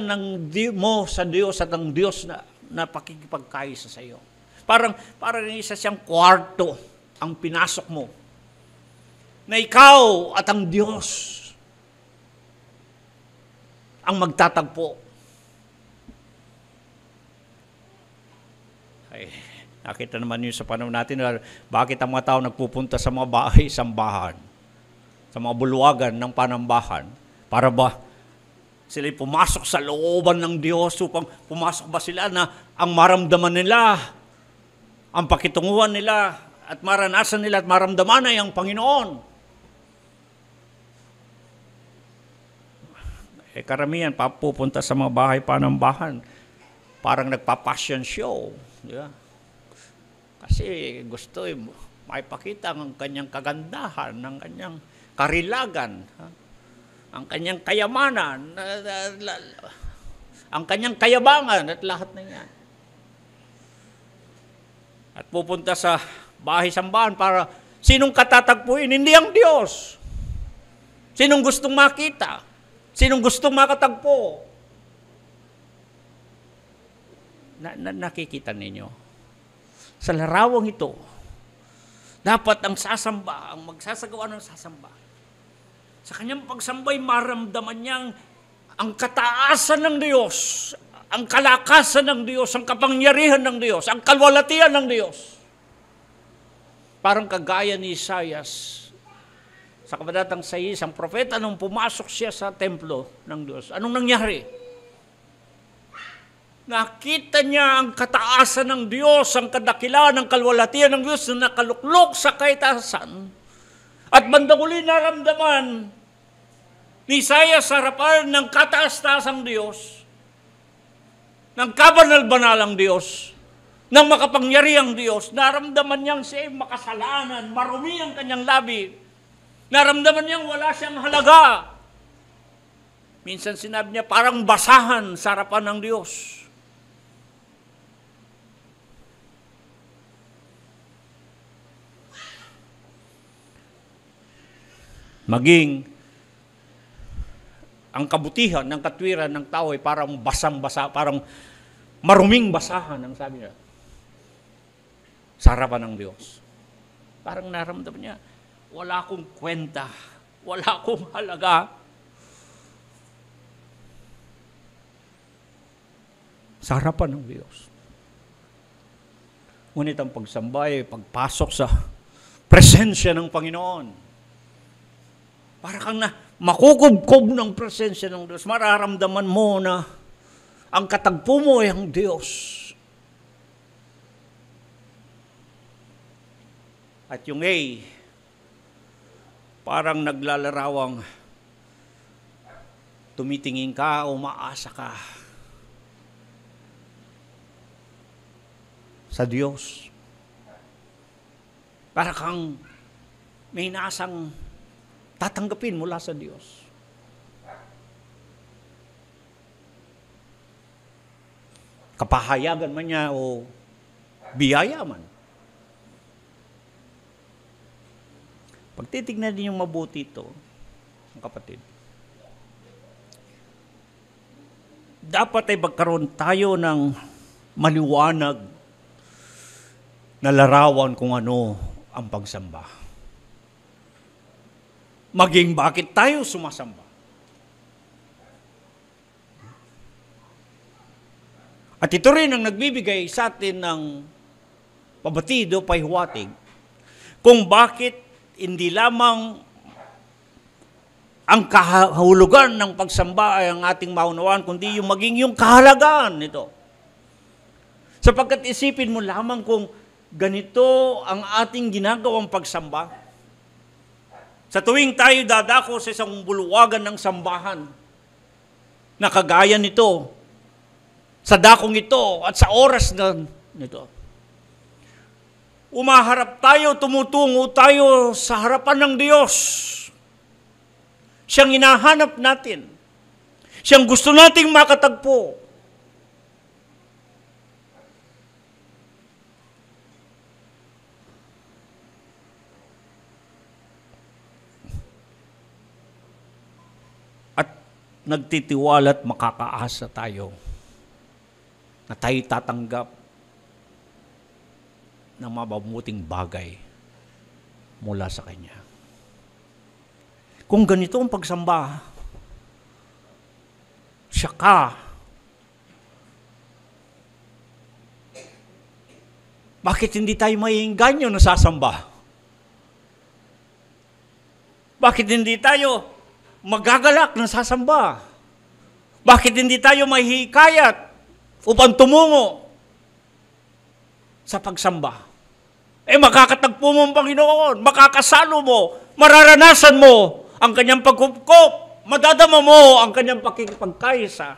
mo sa Diyos at ang Diyos na pakikipagkaisa sa iyo. Parang isa siyang kwarto ang pinasok mo na ikaw at ang Diyos ang magtatagpo. Ay, nakita naman yun sa panahon natin na bakit ang mga tao nagpupunta sa mga bahay-sambahan, sa mga bulwagan ng panambahan, para ba sila'y pumasok sa looban ng Diyos upang pumasok ba sila na ang maramdaman nila, ang pakitunguhan nila, at maranasan nila at maramdaman ay ang Panginoon. Karamihan pupunta sa mga bahay panambahan, parang nagpa-passion show. Di ba? Kasi gusto maipakita ang kanyang kagandahan, ang kanyang karilagan, ang kanyang kayamanan, ang kanyang kayabangan at lahat na yan. At pupunta sa bahay-sambahan para sinong katatagpuin? Hindi ang Diyos. Sinong gustong makita? Sinong gustong makatagpo? Nakikita ninyo? Sa larawang ito, dapat ang sasamba, ang magsasagawa ng sasamba, sa kanyang pagsambay, maramdaman niyang ang kataasan ng Diyos, ang kalakasan ng Diyos, ang kapangyarihan ng Diyos, ang kalwalatian ng Diyos. Parang kagaya ni Isaias, sa kabanatang 6, ang propeta nung pumasok siya sa templo ng Diyos, anong nangyari? Nakita niya ang kataasan ng Diyos, ang kadakilaan, ang kalwalatian ng Diyos na nakaluklok sa kaitaasan. At bandang uli naramdaman ni Isaias sa harapan ng kataas-taasang Diyos, ng kabanal-banalang Diyos, ng makapangyarihang Diyos. Naramdaman niyang siya makasalanan, marumi ang kanyang labi. Naramdaman niyang wala siyang halaga. Minsan sinabi niya, parang basahan sa harapan ng Diyos. Maging ang kabutihan ng katwiran ng tao ay parang basang-basa, parang maruming basahan, ang sabi niya, sa harapan ng Diyos. Parang naramdaman niya, wala akong kwenta, wala akong halaga. Sa harapan ng Diyos. Ngunit ang pagsambay, pagpasok sa presensya ng Panginoon, para kang makukubkob ng presensya ng Diyos. Mararamdaman mo na ang katagpo mo ay ang Diyos. At yung A, parang naglalarawang tumitingin ka, umaasa ka sa Diyos. Para kang may nasang tatanggapin mula sa Diyos. kapahayagan man niya o biyaya man. Pag titignan din yung mabuti ito, mga kapatid, dapat ay magkaroon tayo ng maliwanag na larawan kung ano ang pagsamba. Maging bakit tayo sumasamba. At ito rin ang nagbibigay sa atin ng pabatido, pahiwatig, kung bakit hindi lamang ang kahulugan ng pagsamba ay ang ating maunawaan, kundi yung maging yung kahalagaan nito. Sapagkat isipin mo lamang kung ganito ang ating ginagawang pagsamba. Sa tuwing tayo dadako sa isang bulwagan ng sambahan, na kagaya nito, sa dakong ito at sa oras na nito, umaharap tayo, tumutungo tayo sa harapan ng Diyos. Siyang hinahanap natin. Siyang gusto nating makatagpo. At nagtitiwala at makakaasa tayo na tayo tatanggap ng mabubuting bagay mula sa Kanya. Kung ganito ang pagsamba, siya ka, bakit hindi tayo maiengganyo na sasamba? Bakit hindi tayo magagalak na sasamba? Bakit hindi tayo mahihikayat upang tumungo sa pagsamba? Makakatagpo mo ang Panginoon, makakasalo mo, mararanasan mo ang Kanyang pagkupkop, madadama mo ang Kanyang pakikipagkaisa.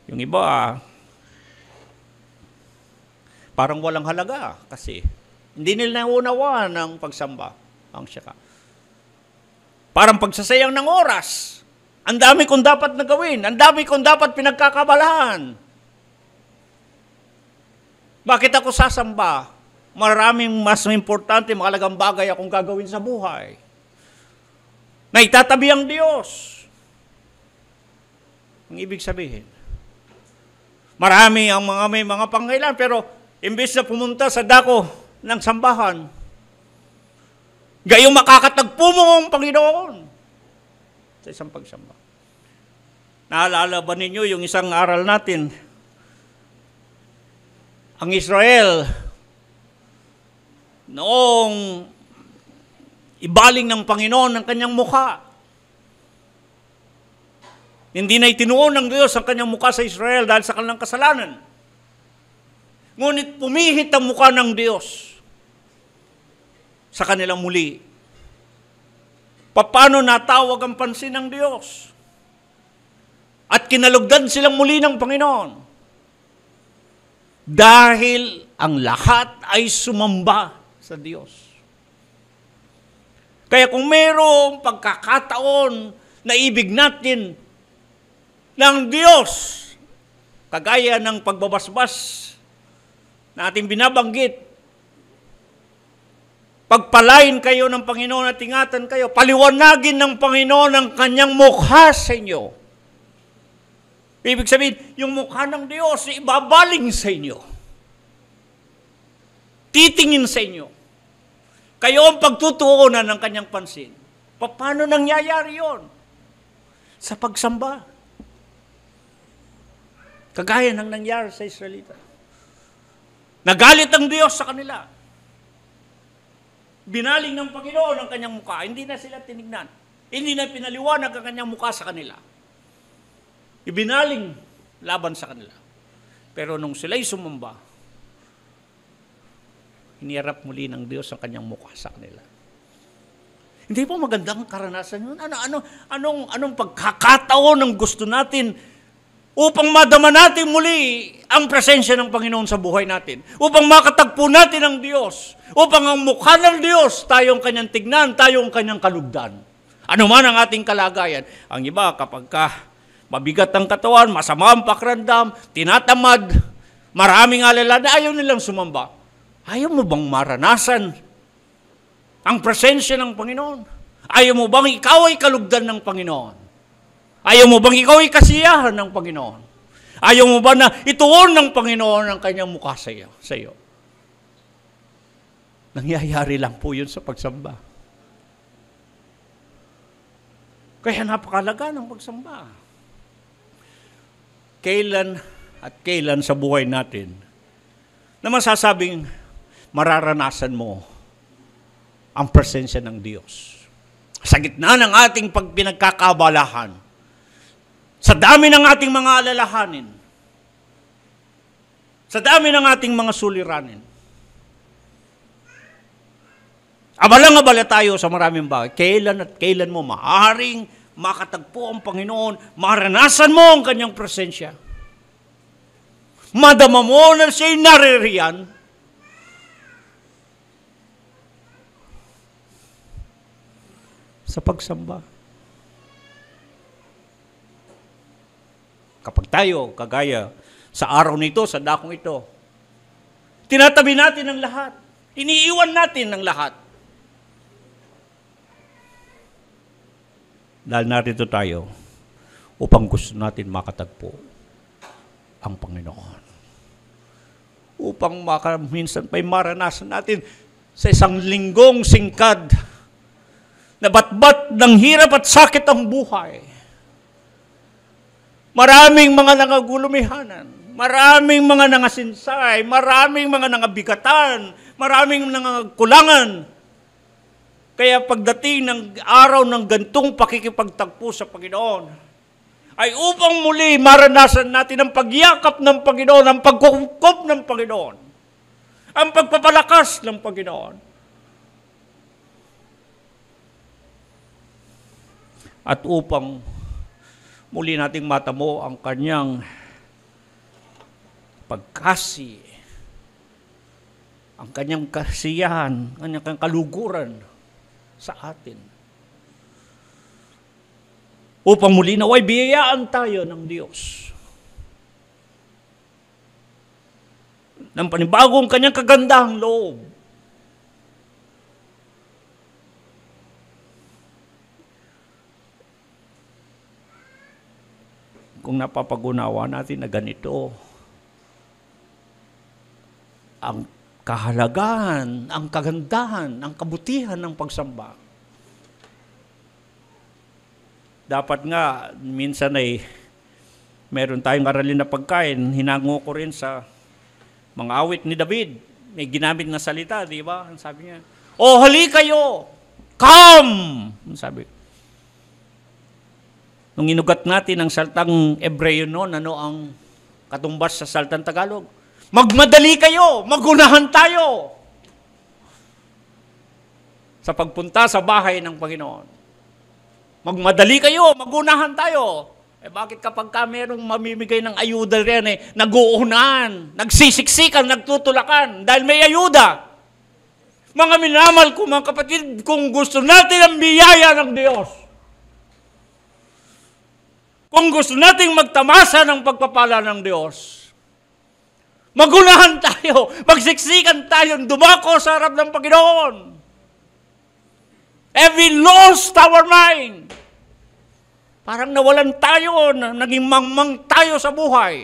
Yung iba, parang walang halaga kasi hindi nila naunawaan ang pagsamba, ang siyaka. Parang pagsasayang ng oras. Ang dami kong dapat na gawin, ang dami kong dapat pinagkakabalahan. Bakit ako sasamba? Maraming mas importante, mahalagang bagay akong gagawin sa buhay. Na itatabi ang Diyos. Ang ibig sabihin, marami ang may mga pangailan, pero imbes na pumunta sa dako ng sambahan, gayong makakatagpo mo ang Panginoon sa isang pagsamba. Naalala ba ninyo yung isang aral natin? Ang Israel, noong ibaling ng Panginoon ang kanyang mukha, hindi na itinuon ng Diyos ang kanyang mukha sa Israel dahil sa kanilang kasalanan. Ngunit pumihit ang mukha ng Diyos sa kanilang muli. Paano natawag ang pansin ng Diyos? At kinalugdan silang muli ng Panginoon. Dahil ang lahat ay sumamba sa Diyos. Kaya kung mayroong pagkakataon na ibig natin ng Diyos, kagaya ng pagbabasbas na ating binabanggit, pagpalain kayo ng Panginoon at ingatan kayo, paliwanagin ng Panginoon ang kanyang mukha sa inyo. Ibig sabihin, yung mukha ng Diyos ibabaling sa inyo. Titingin sa inyo. Kayo ang pagtutuunan ng kanyang pansin. Paano nangyayari yon? Sa pagsamba. Kagaya ng nangyari sa Israelita. Nagalit ang Diyos sa kanila. Binaling ng Panginoon ang kanyang mukha. Hindi na sila tinignan. Hindi na pinaliwanag ang kanyang mukha sa kanila. Ibinaling laban sa kanila. Pero nung sila'y sumamba, hinirap muli ng Diyos ang kanyang mukha sa kanila. Hindi po magandang karanasan yun? Anong pagkakataon ang gusto natin upang madama natin muli ang presensya ng Panginoon sa buhay natin? Upang makatagpo natin ang Diyos? Upang ang mukha ng Diyos, tayong kanyang tignan, tayong kanyang kalugdan. Ano man ang ating kalagayan. Ang iba kapag mabigat ang katawan, masama ang pakiramdam, tinatamad, maraming alala na ayaw nilang sumamba. Ayaw mo bang maranasan ang presensya ng Panginoon? Ayaw mo bang ikaw ay kalugdan ng Panginoon? Ayaw mo bang ikaw ay kasiyahan ng Panginoon? Ayaw mo ba na ituon ng Panginoon ang kanyang mukha sa iyo? Nangyayari lang po yun sa pagsamba. Kaya napakalaga ng pagsamba. Kailan at kailan sa buhay natin na masasabing mararanasan mo ang presensya ng Diyos. Sa gitna ng ating pinagkakabalahan, sa dami ng ating mga alalahanin, sa dami ng ating mga suliranin, abalang-abala tayo sa maraming bagay. Kailan at kailan mo maaaring makatagpo ang Panginoon, maranasan mo ang kanyang presensya. Madama mo na siya'y naririyan. Sa pagsamba. Kapag tayo, kagaya sa araw nito, sa dakong ito, tinatabi natin ang lahat. Iniiwan natin ang lahat. Dahil narito tayo upang gusto natin makatagpo ang Panginoon. Upang minsan pa'y maranasan natin sa isang linggong singkad na batbat ng hirap at sakit ang buhay. Maraming mga nangagulumihanan, maraming mga nangasinsay, maraming mga nangabigatan, maraming nangagkulangan. Kaya pagdating ng araw ng gantong pakikipagtagpo sa Panginoon, ay upang muli maranasan natin ang pagyakap ng Panginoon, ang pagkukup ng Panginoon, ang pagpapalakas ng Panginoon. At upang muli nating matamo ang kanyang pagkasi, ang kanyang kasiyahan, ang kanyang kaluguran sa atin. Upang muli naway biyayaan tayo ng Diyos ng panibagong kanyang kagandahang loob. Kung napapag-unawa natin na ganito, ang kahalagahan, ang kagandahan, ang kabutihan ng pagsamba. Dapat nga, minsan ay meron tayong aralin na pagkain, hinango ko rin sa mga awit ni David. May ginamit na salita, di ba? Sabi niya, "Oh, hali kayo! Come!" Sabi. Nung inugat natin ang saltang Ebreo noon, ano ang katumbas sa saltang Tagalog? Magmadali kayo! Magunahan tayo! Sa pagpunta sa bahay ng Panginoon. Magmadali kayo! Magunahan tayo! Bakit kapag merong mamimigay ng ayuda rin, nag-uunahan, nagsisiksikan, nagtutulakan, dahil may ayuda. Mga minamal ko, mga kapatid, kung gusto natin ang biyaya ng Diyos, kung gusto nating magtamasa ng pagpapala ng Diyos, magunahan tayo, magsiksikan tayo, dumako sa harap ng Panginoon. And we lost our mind. Parang nawalan tayo, naging mangmang tayo sa buhay.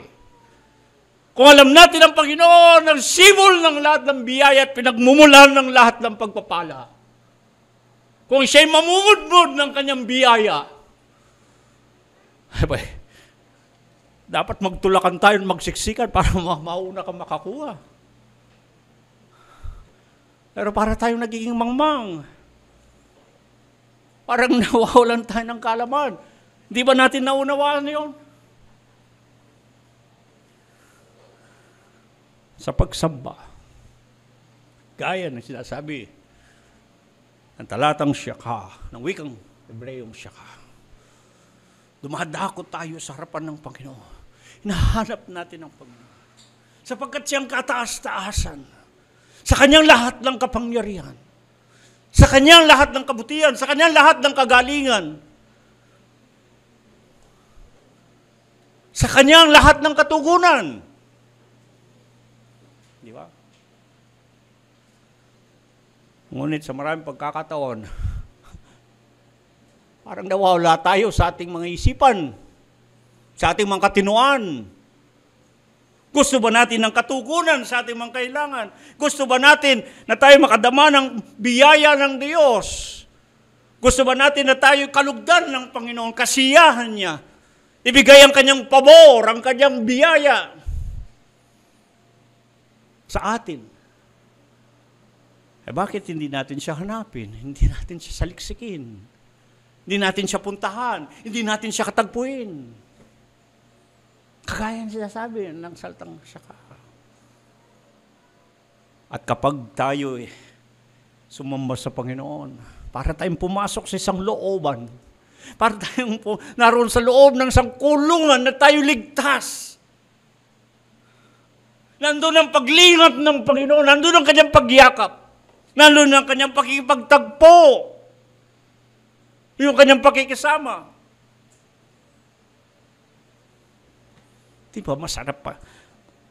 Kung alam natin ang Panginoon, ang sibol ng lahat ng biyaya at pinagmumulan ng lahat ng pagpapala. Kung siya'y mamumudmud ng kanyang biyaya, dapat magtulakan tayo, magsiksikan para mauna ka makakuha. Pero para tayong nagiging mangmang. Parang nawawalan tayo ng kalaman. Di ba natin naunawaan yun? Sa pagsamba, gaya ng sinasabi ng talatang Siyaka, ng wikang Hebreyong Siyaka, dumadako tayo sa harapan ng Panginoon. Hinahanap natin ang Panginoon. Sapagkat siyang kataas-taasan, sa kanyang lahat ng kapangyarihan, sa kanyang lahat ng kabutihan, sa kanyang lahat ng kagalingan, sa kanyang lahat ng katugunan. Di ba? Ngunit sa maraming pagkakataon, parang nawawala tayo sa ating mga isipan, sa ating mga katinuan. Gusto ba natin ng katugunan sa ating mga kailangan? Gusto ba natin na tayo makadama ng biyaya ng Diyos? Gusto ba natin na tayo kalugdan ng Panginoon, kasiyahan niya? Ibigay ang kanyang pabor, ang kanyang biyaya sa atin. Bakit hindi natin siya hanapin? Hindi natin siya saliksikin. Hindi natin siya puntahan. Hindi natin siya katagpuin. Kagaya ang sinasabi ng salitang saka. At kapag tayo sumamba sa Panginoon, para tayong pumasok sa isang looban, para tayong naroon sa loob ng isang kulungan na tayo ligtas. Nandun ang paglingap ng Panginoon, nandun ang kanyang pagyakap, nandun ang kanyang pakikipagtagpo, yung kanyang pakikisama. Di ba masarap pa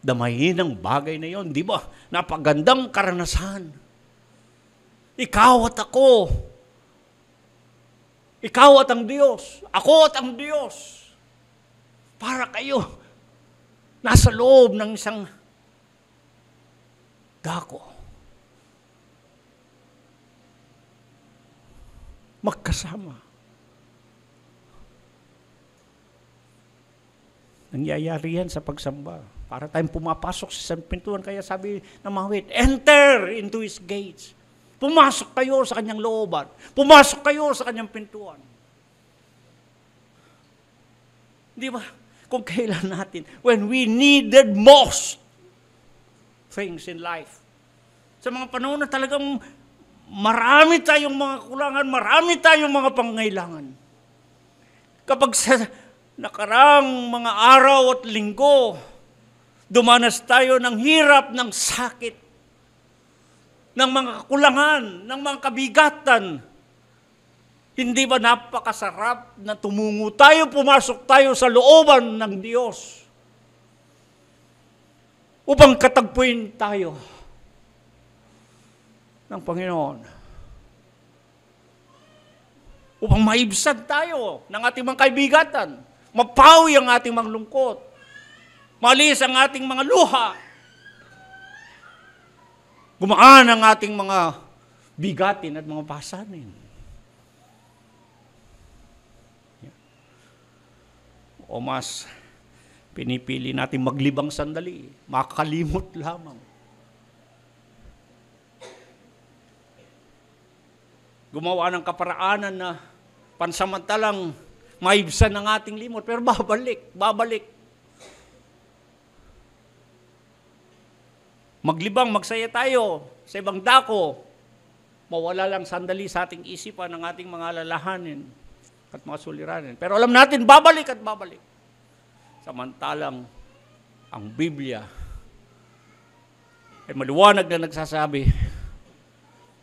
damayin ang bagay na yon? Di ba? Napagandang karanasan. Ikaw at ako. Ikaw at ang Diyos. Ako at ang Diyos. Para kayo nasa loob ng isang dako. Magkasama. Nangyayari yan sa pagsamba. Para tayong pumapasok sa isang pintuan. Kaya sabi ng mga wit, enter into His gates. Pumasok kayo sa kanyang looban. Pumasok kayo sa kanyang pintuan. Di ba? Kung kailan natin, when we needed most things in life. Sa mga panahon na talagang marami tayong mga kulangan, marami tayong mga pangangailangan. Kapag sa nakaraang mga araw at linggo, dumanas tayo ng hirap, ng sakit, ng mga kakulangan, ng mga kabigatan. Hindi ba napakasarap na tumungo tayo, pumasok tayo sa looban ng Diyos upang katagpuin tayo ng Panginoon. Upang maibsan tayo ng ating mga kaibigatan, mapawi ang ating mga lungkot, malis ang ating mga luha, gumaan ang ating mga bigatin at mga pasanin. O mas pinipili natin maglibang sandali, makakalimot lamang. Gumawa ng kaparaanan na pansamantalang maibsan ang ating limot, pero babalik. Maglibang, magsaya tayo sa ibang dako. Mawala lang sandali sa ating isipan ng ating mga alalahanin at mga suliranin. Pero alam natin, babalik at babalik. Samantalang ang Biblia ay maliwanag na nagsasabi,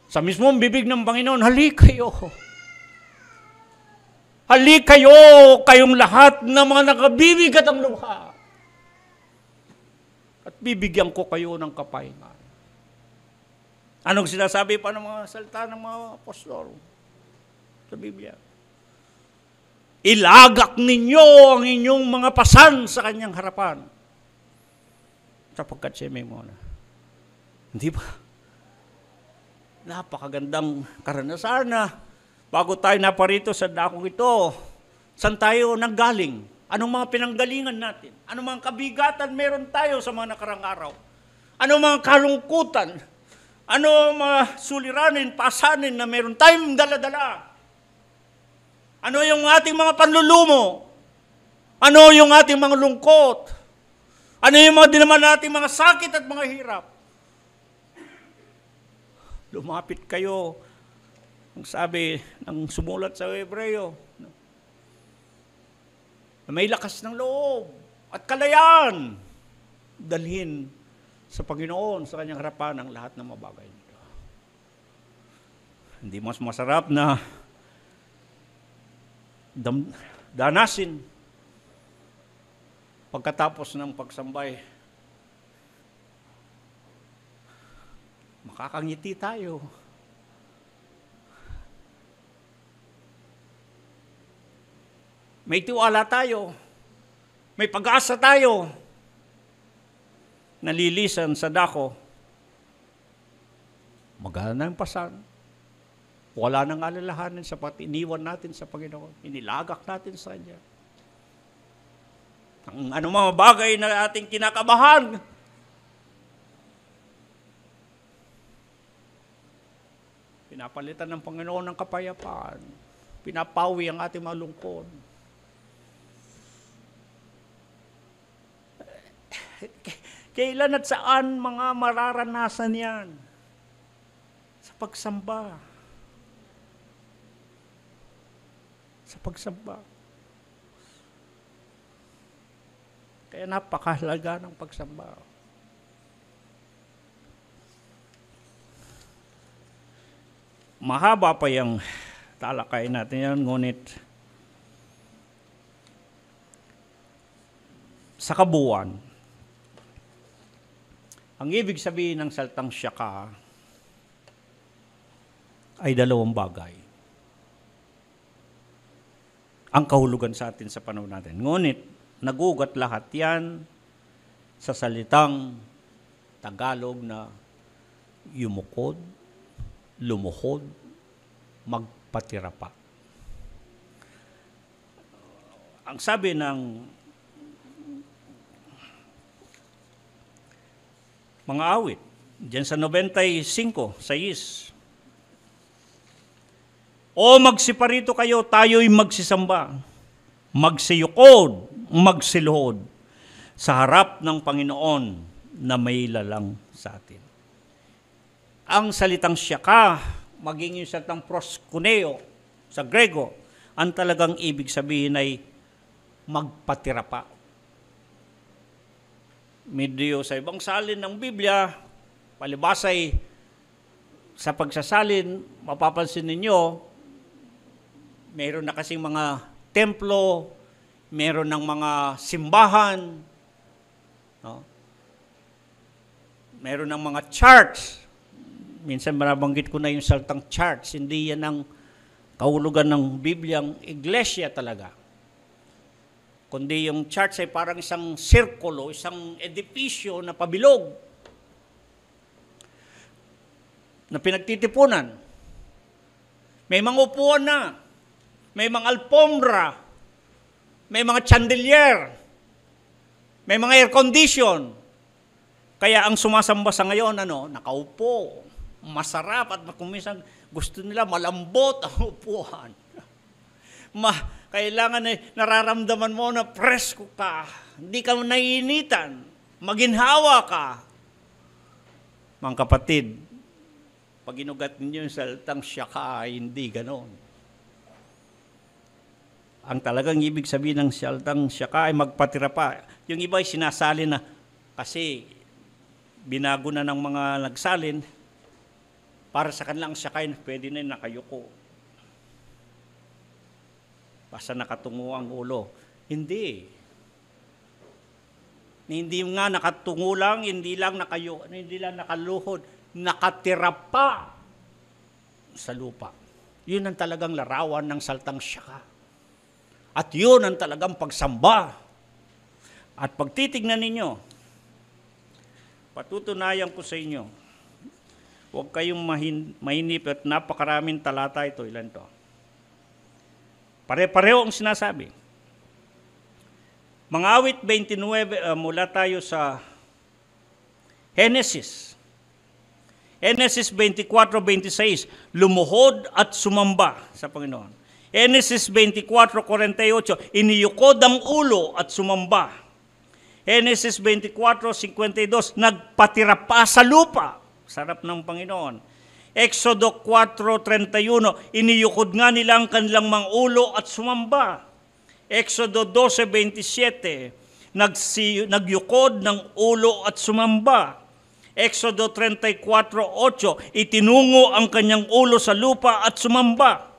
sa mismong bibig ng Panginoon, halik kayo. Halik kayo, kayong lahat ng mga nakabibigat ang luha. At bibigyan ko kayo ng kapahingan. Anong sinasabi pa ng mga salita ng mga apostol sa Biblia? Ilagak ninyo ang inyong mga pasan sa kanyang harapan. Sapagkat siya may muna. Hindi ba? Napakagandang karanasan na bago tayo naparito sa dakong ito, saan tayo nanggaling? Anong mga pinanggalingan natin? Anong mga kabigatan meron tayo sa mga nakarang araw? Anong mga kalungkutan? Ano mga suliranin, pasanin na meron tayong dala-dala? Ano yung ating mga panlulumo? Ano yung ating mga lungkot? Ano yung mga dinaman nating mga sakit at mga hirap? Lumapit kayo. Ang sabi ng sumulat sa Hebreo, na may lakas ng loob at kalayaan, dalhin sa Panginoon, sa kanyang harapan ang lahat ng mga bagay nito. Hindi mas masarap na danasin Pagkatapos ng pagsambay, makakangiti tayo. May tiwala tayo. May pag-asa tayo. Nalilisan sa dako. Magana ng pasan. Wala nang alalahanin sapat iniwan natin sa Panginoon. Inilagak natin sa Kanya. Ang anumang bagay na ating kinakabahan, pinapalitan ng Panginoon ng kapayapaan. Pinapawi ang ating malungkot. Kailan at saan mga mararanasan yan? Sa pagsamba. Sa pagsamba. Kaya napakahalaga ng pagsamba. Mahaba pa yung talakay natin yan, ngunit sa kabuuan, ang ibig sabihin ng salitang siyaka ay dalawang bagay. Ang kahulugan sa atin sa panahon natin. Ngunit, nagugat lahat yan sa salitang Tagalog na yumukod, lumuhod, magpatira pa. Ang sabi ng mga awit, diyan sa 95, 6. O magsiparito kayo, tayo'y magsisamba, magsiyukod, magsiluhod sa harap ng Panginoon na may lalang sa atin. Ang salitang siyaka, maging yung salitang proskuneo sa Grego, ang talagang ibig sabihin ay magpatira pa. Medyo sa ibang salin ng Biblia, palibasay sa pagsasalin, mapapansin ninyo, mayroon na kasing mga templo, mayroon ng mga simbahan, no? Mayroon ng mga church. Minsan marabanggit ko na yung salitang church, hindi yan ang kahulugan ng Bibliang iglesia talaga. Kundi yung church ay parang isang sirkulo, isang edipisyo na pabilog na pinagtitipunan. May mga upuan na, may mga alpombra, may mga chandelier, may mga air condition. Kaya ang sumasamba sa ngayon, nakaupo, masarap at kung minsan gusto nila malambot ang upuan. Kailangan nararamdaman mo na presko ka, hindi ka naiinitan, maginhawa ka. Mga kapatid, pag inugat ninyo yung salitang siyaka, hindi ganon. Ang talagang ibig sabihin ng salitang siyaka ay magpatira pa. Yung iba ay sinasalin na kasi binago na ng mga nagsalin, para sa kanilang siyaka pwede na nakayuko. Basta nakatungo ang ulo. Hindi. Hindi nga nakatungo lang, hindi lang nakaluhod, nakatira pa sa lupa. Yun ang talagang larawan ng salitang siyaka. At yun ang talagang pagsamba. At pagtitignan ninyo, patutunayan ko sa inyo, huwag kayong mahinip at napakaraming talata ito. Ilan to? Pare-pareho ang sinasabi. Mga awit 29, mula tayo sa Genesis. Genesis 24:26, lumuhod at sumamba sa Panginoon. Genesis 24:48, iniyukod ang ulo at sumamba. Genesis 24:52, nagpatira pa sa lupa, sarap ng Panginoon. Exodo 4:31, iniyukod nga nila ang kanilang mga ulo at sumamba. Exodo 12:27, nagyukod ng ulo at sumamba. Exodo 34:8, itinungo ang kanyang ulo sa lupa at sumamba.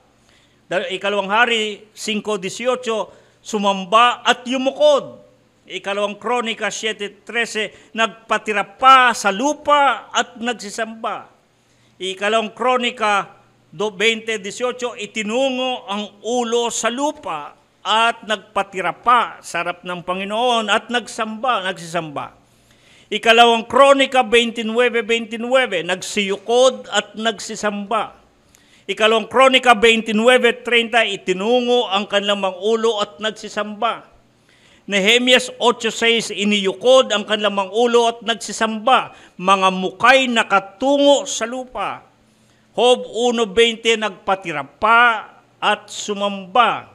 Ikalawang Hari 5:18, sumamba at yumukod. Ikalawang Kronika 7:13, nagpatira pa sa lupa at nagsisamba. Ikalawang Kronika 20:18, itinungo ang ulo sa lupa at nagpatira pa sa harap ng Panginoon at nagsisamba. Ikalawang Kronika 29:29, nagsiyukod at nagsisamba. Ikalawang Kronika 29:30, itinungo ang kanilang mga ulo at nagsisamba. Nehemias 8:6, iniyukod ang kanilang mga ulo at nagsisamba, mga mukay nakatungo sa lupa. Job 1:20, nagpatira pa at sumamba.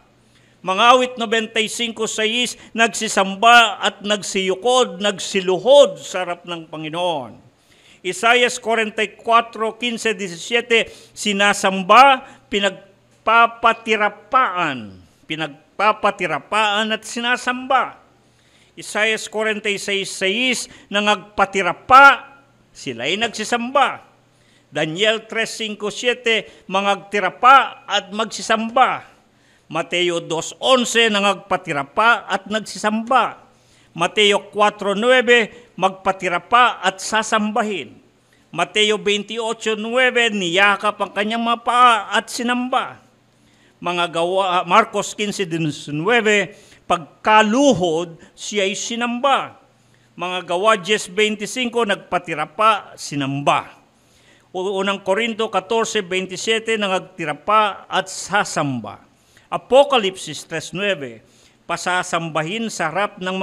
Mga awit 95:6, nagsisamba at nagsiyukod, nagsiluhod sa harap ng Panginoon. Isaiah 44:15-17, sinasamba, pinagpapatirapaan at sinasamba. Isaiah 46:6, nangagpatira pa, sila'y nagsisamba. Daniel 3:5-7, mangagtira pa at magsisamba. Mateo 2:11, nangagpatira pa at nagsisamba. Mateo 4:9, magpatira pa at sasambahin. Mateo 28:9, niyakap ang kanyang mga paa at sinamba. Marcos 15:19, pagkaluhod siya'y sinamba. Mga Gawa 10:25, nagpatira pa, sinamba. Unang Korinto 14:27, nagtira pa at sasamba. Apokalipsis 3:9, pasasambahin sa harap ng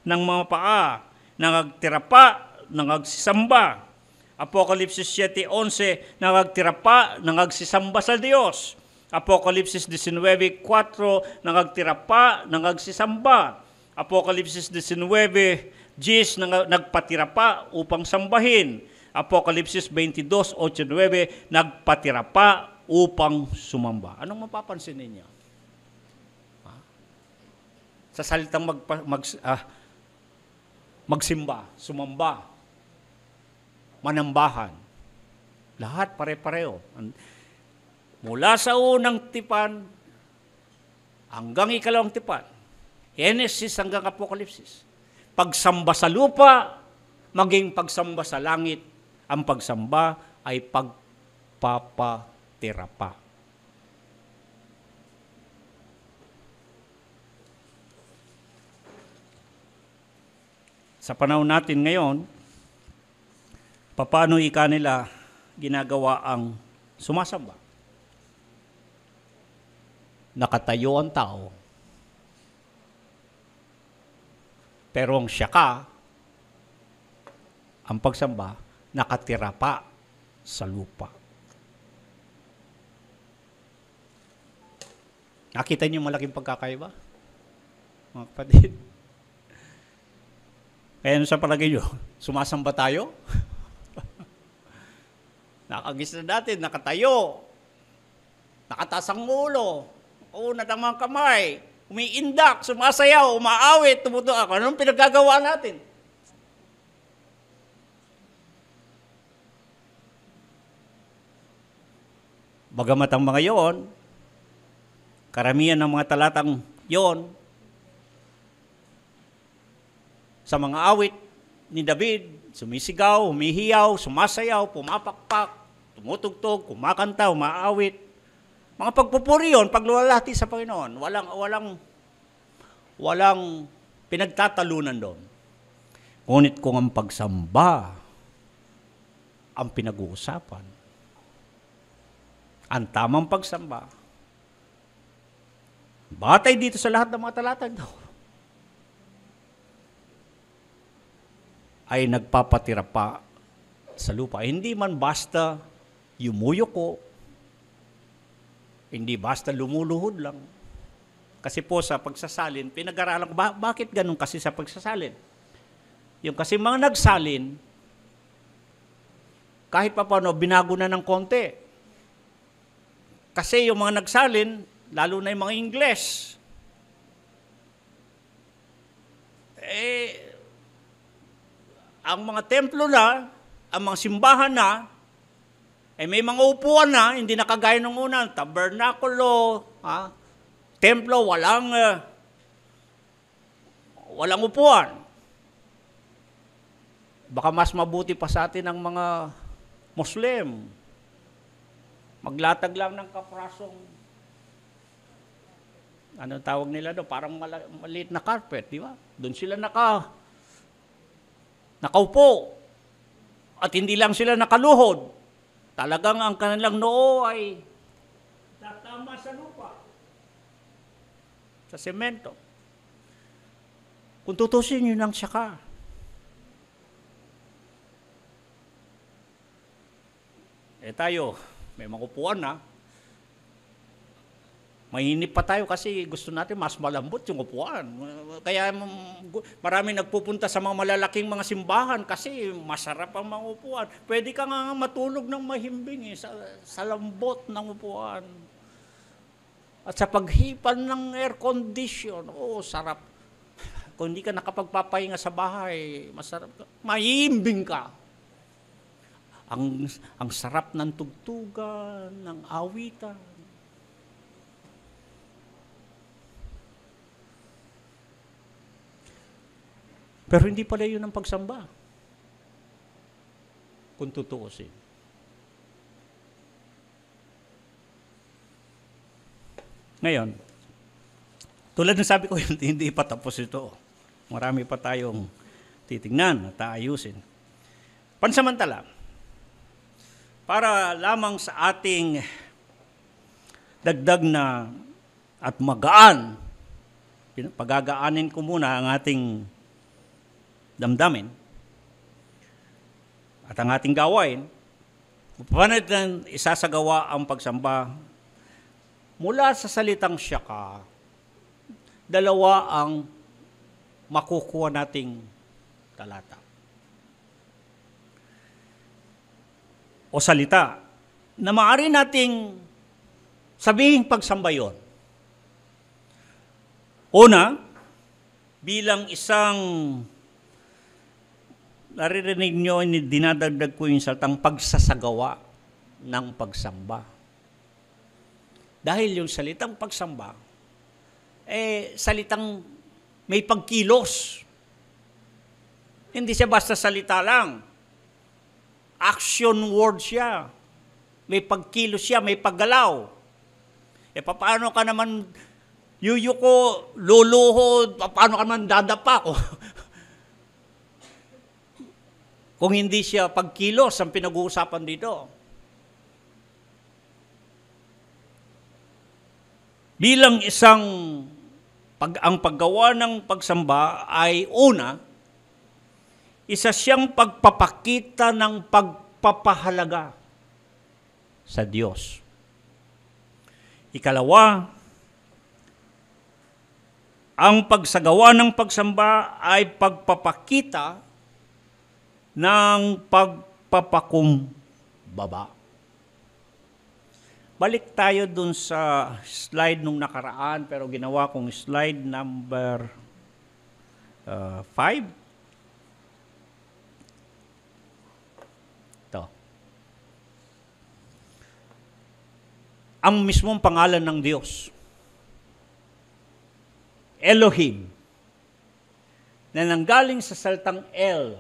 mga paa, nagtira pa, nagsisamba. Apokalipsis 7:11, nagtira pa, nagsisamba sa Diyos. Apokalipsis 19:4, nagtira pa, nagsisamba. Apokalipsis 19:10, nagpatira pa upang sambahin. Apokalipsis 22:8-9, nagpatira pa upang sumamba. Anong mapapansin ninyo? Sa salitang magsimba, sumamba, manambahan, lahat pare-pareho. Mula sa unang tipan hanggang ikalawang tipan, Genesis hanggang Apokalipsis, pagsamba sa lupa, maging pagsamba sa langit, ang pagsamba ay pagpapatira pa. Sa panahon natin ngayon, paano nila ginagawa ang sumasamba? Nakatayo ang tao, pero ang siyaka, ang pagsamba, nakatira pa sa lupa. Nakita niyo malaking pagkakaiba, mga kapatid? Kaya sa palagay niyo, sumasamba tayo? Nakagis na natin, nakatayo, nakataas ang ulo, unat ang mga kamay, umiindak, sumasayaw, umaawit, tumutuwa. Anong pinagagawa natin? Bagamat ang mga yon, karamihan ng mga talatang yon, sa mga awit ni David, sumisigaw, humihiyaw, sumasayaw, pumapakpak, tumutugtog, kumakanta, umaawit. Mga pagpupuri yon, pagluwalhati sa Panginoon. Walang pinagtatalunan doon. Ngunit kung ang pagsamba ang pinag-uusapan, ang tamang pagsamba, batay dito sa lahat ng mga talata ito, ay nagpapatira pa sa lupa. Hindi man basta yumuyuko, hindi basta lumuluhod lang. Kasi po sa pagsasalin, pinag-aralan ko, bakit ganun kasi sa pagsasalin? Yung kasi mga nagsalin, kahit pa paano, binago na ng konti. Kasi yung mga nagsalin, lalo na yung mga Ingles, ang mga templo na, ang mga simbahan na, may mga upuan na, hindi nakagaya nung una, tabernakulo, templo, walang upuan. Baka mas mabuti pa sa atin ang mga Muslim. Maglatag lang ng kaprasong, ano tawag nila doon, parang maliit na carpet, di ba? Doon sila nakaupo. At hindi lang sila nakaluhod. Talagang ang kanilang noo ay tatama sa lupa, sa semento. Kung tutusin yun ang saka. Tayo, may makupuan na. Mainip pa tayo kasi gusto natin mas malambot yung upuan. Kaya marami nagpupunta sa mga malalaking mga simbahan kasi masarap ang mga upuan. Pwede ka nga matulog ng mahimbing sa lambot ng upuan. At sa paghipan ng air condition, sarap. Kung hindi ka nakapagpapahinga sa bahay, masarap ka. Mahimbing ka. Ang sarap ng tugtugan, ng awitan. Pero hindi pala yun ang pagsamba. Kung tutuusin. Ngayon, tulad ng sabi ko, hindi pa tapos ito. Marami pa tayong titingnan at aayusin. Pansamantala, para lamang sa ating dagdag na at magaan, pagagaanin ko muna ang ating damdamin at ang ating gawain, paano natin isasagawa ang pagsamba mula sa salitang siyaka. Dalawa ang makukuha nating talata o salita na maaari nating sabihing pagsamba yun. Una, bilang isang naririnig nyo, dinadagdag ko yung salitang pagsasagawa ng pagsamba. Dahil yung salitang pagsamba, salitang may pagkilos. Hindi siya basta salita lang. Action word siya. May pagkilos siya, may paggalaw. Paano ka naman yuyuko, luluhod, paano ka naman dadapa ko? Kung hindi siya pagkilos ang pinag-uusapan dito. Bilang isang ang paggawa ng pagsamba ay una, isa siyang pagpapakita ng pagpapahalaga sa Diyos. Ikalawa, ang pagsagawa ng pagsamba ay pagpapakita ng pagpapakumbaba. Balik tayo dun sa slide nung nakaraan, pero ginawa kong slide number 5. Ito. Ang mismong pangalan ng Diyos, Elohim, na nanggaling sa salitang El,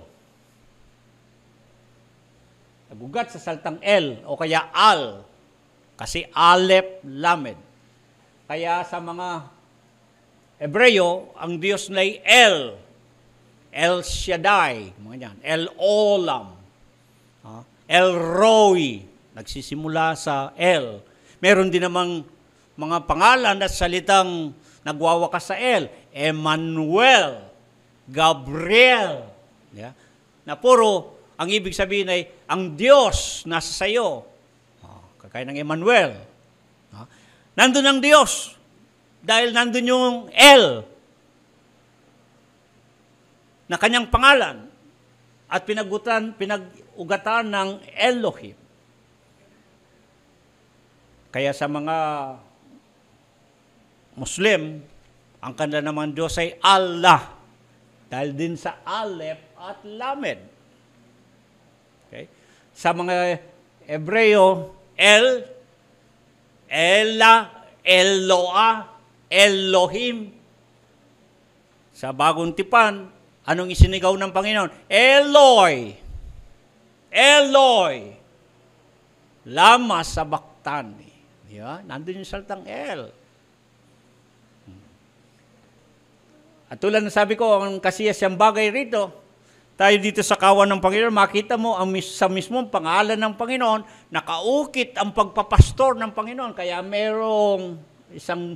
nagugat sa salitang El o kaya Al, kasi Aleph Lamed. Kaya sa mga Hebreyo, ang Diyos na ay El Shaddai, mga yan, El Olam, El Roi, nagsisimula sa El. Meron din namang mga pangalan at salitang nagwawakas sa El, Emmanuel, Gabriel, na puro ang ibig sabihin ay, ang Diyos nasa sayo. Kagaya ng Emmanuel. Nandun ang Diyos. Dahil nandun yung El na kanyang pangalan at pinag-ugatan ng Elohim. Kaya sa mga Muslim, ang kanila naman Diyos ay Allah. Dahil din sa Aleph at Lamed. Okay? Sa mga Hebreo, Ela, Eloah, Elohim. Sa Bagong Tipan, anong isinigaw ng Panginoon? Eloi! Eloi! Lama sabachthani. Yeah, nandun yung salitang El. At tulad ng sabi ko, ang kasiyas yung bagay rito, tayo dito sa kawan ng Panginoon, makita mo sa mismong pangalan ng Panginoon, nakaukit ang pagpapastor ng Panginoon. Kaya merong isang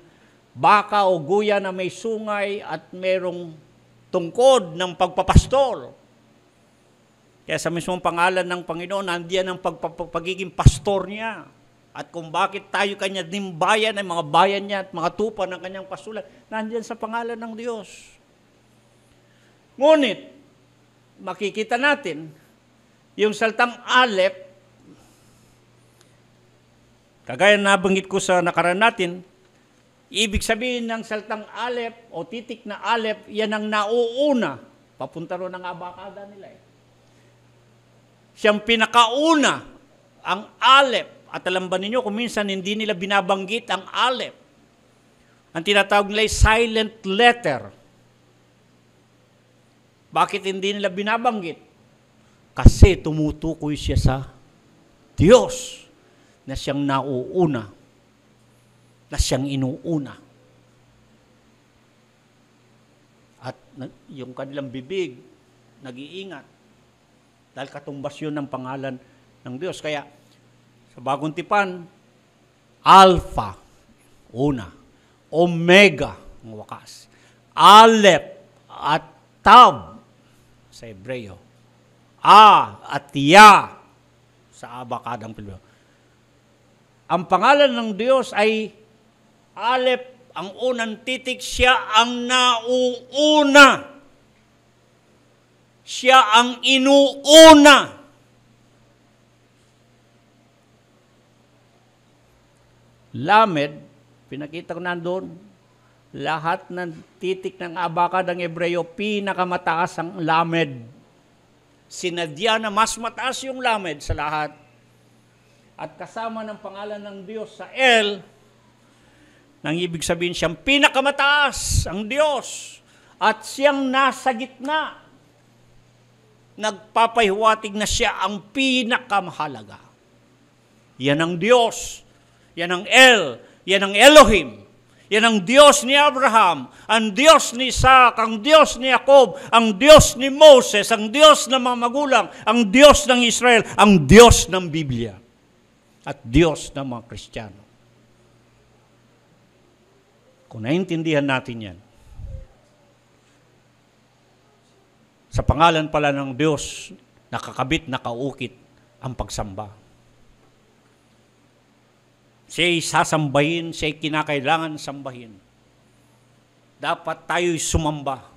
baka o guya na may sungay at merong tungkod ng pagpapastor. Kaya sa mismong pangalan ng Panginoon, nandiyan ang pagiging pastor niya. At kung bakit tayo kanya nimbayan, ay mga bayan niya at mga tupa ng kanyang pastulan, nandiyan sa pangalan ng Diyos. Ngunit, makikita natin, yung salitang Aleph, kagaya nabanggit ko sa nakaraan natin, ibig sabihin ng salitang Aleph o titik na Aleph, yan ang nauuna. Papunta ron ang abakada nila. Siyang pinakauna, ang Aleph. At alam ba ninyo, kung minsan hindi nila binabanggit ang Aleph. Ang tinatawag nila ay silent letter. Bakit hindi nila binabanggit? Kasi tumutukoy siya sa Diyos na siyang nauuna, na siyang inuuna. At yung kanilang bibig, nag-iingat. Dahil katumbas yun ng pangalan ng Diyos. Kaya, sa Bagong Tipan, Alpha, una. Omega, ang wakas. Aleph at Tav, sa Hebreo. A at Ya, sa abakadang Pilipino. Ang pangalan ng Diyos ay Aleph, ang unang titik, siya ang nauuna. Siya ang inuuna. Lamed, pinakita ko nandoon, lahat ng titik ng abakad ng Hebreo, pinakamataas ang Lamed. Sinadya na mas mataas yung Lamed sa lahat. At kasama ng pangalan ng Diyos sa El, nang ibig sabihin siyang pinakamataas ang Diyos. At siyang nasa gitna. Nagpapahiwatig na siya ang pinakamahalaga. Yan ang Diyos. Yan ang El, yan ang Elohim, yan ang Diyos ni Abraham, ang Diyos ni Isaac, ang Diyos ni Jacob, ang Diyos ni Moses, ang Diyos ng mga magulang, ang Diyos ng Israel, ang Diyos ng Biblia, at Diyos ng mga Kristiyano. Kung naintindihan natin yan, sa pangalan pala ng Diyos, nakakabit, nakaukit ang pagsamba. Siya'y sasambahin, siya'y kinakailangan sambahin. Dapat tayo'y sumamba.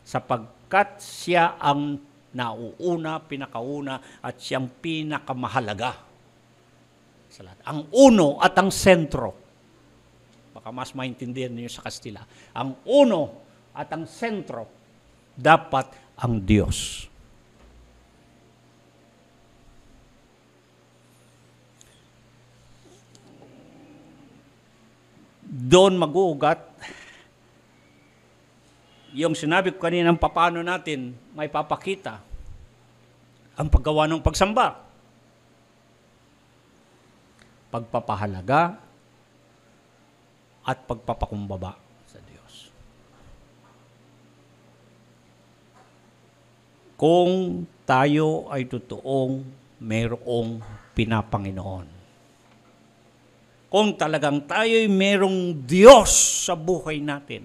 Sapagkat siya ang nauuna, pinakauna, at siyang pinakamahalaga sa lahat. Ang uno at ang sentro. Baka mas maintindihan niyo sa Kastila. Ang uno at ang sentro, dapat ang Diyos. Doon mag-uugat yung sinabi ko kanina ng paano natin may papakita ang paggawa ng pagsamba. Pagpapahalaga at pagpapakumbaba sa Diyos. Kung tayo ay totoong mayroong pinapanginoon, kung talagang tayo'y merong Diyos sa buhay natin,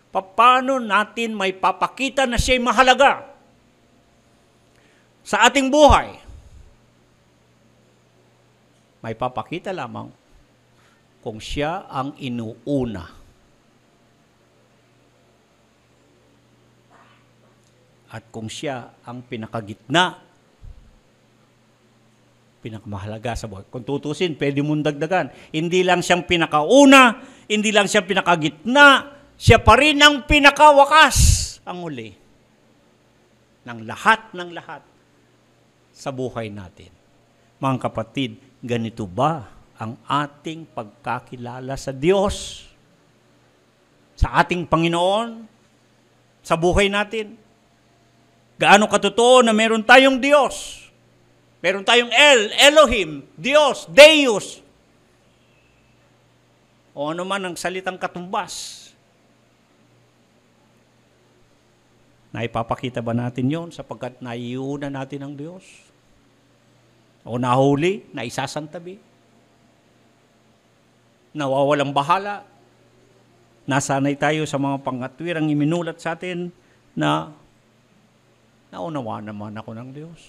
paano natin may papakita na siya'y mahalaga sa ating buhay? May papakita lamang kung siya ang inuuna. At kung siya ang pinakagitna, pinakamahalaga sa buhay. Kung tutusin, pwede mong dagdagan. Hindi lang siyang pinakauna, hindi lang siyang pinakagitna, siya pa rin ang pinakawakas, ang uli, ng lahat sa buhay natin. Mga kapatid, ganito ba ang ating pagkakilala sa Diyos? sa ating Panginoon, sa buhay natin? Gaano katotoo na meron tayong Diyos? Meron tayong Elohim, Diyos, Deus. O ano man ang salitang katumbas. Naipapakita ba natin yon sapagkat naiuna natin ang Diyos? O nahuli, naisasantabi? Nawawalang bahala? Nasanay tayo sa mga pangatwirang iminulat sa atin na naunawa naman ako ng Diyos.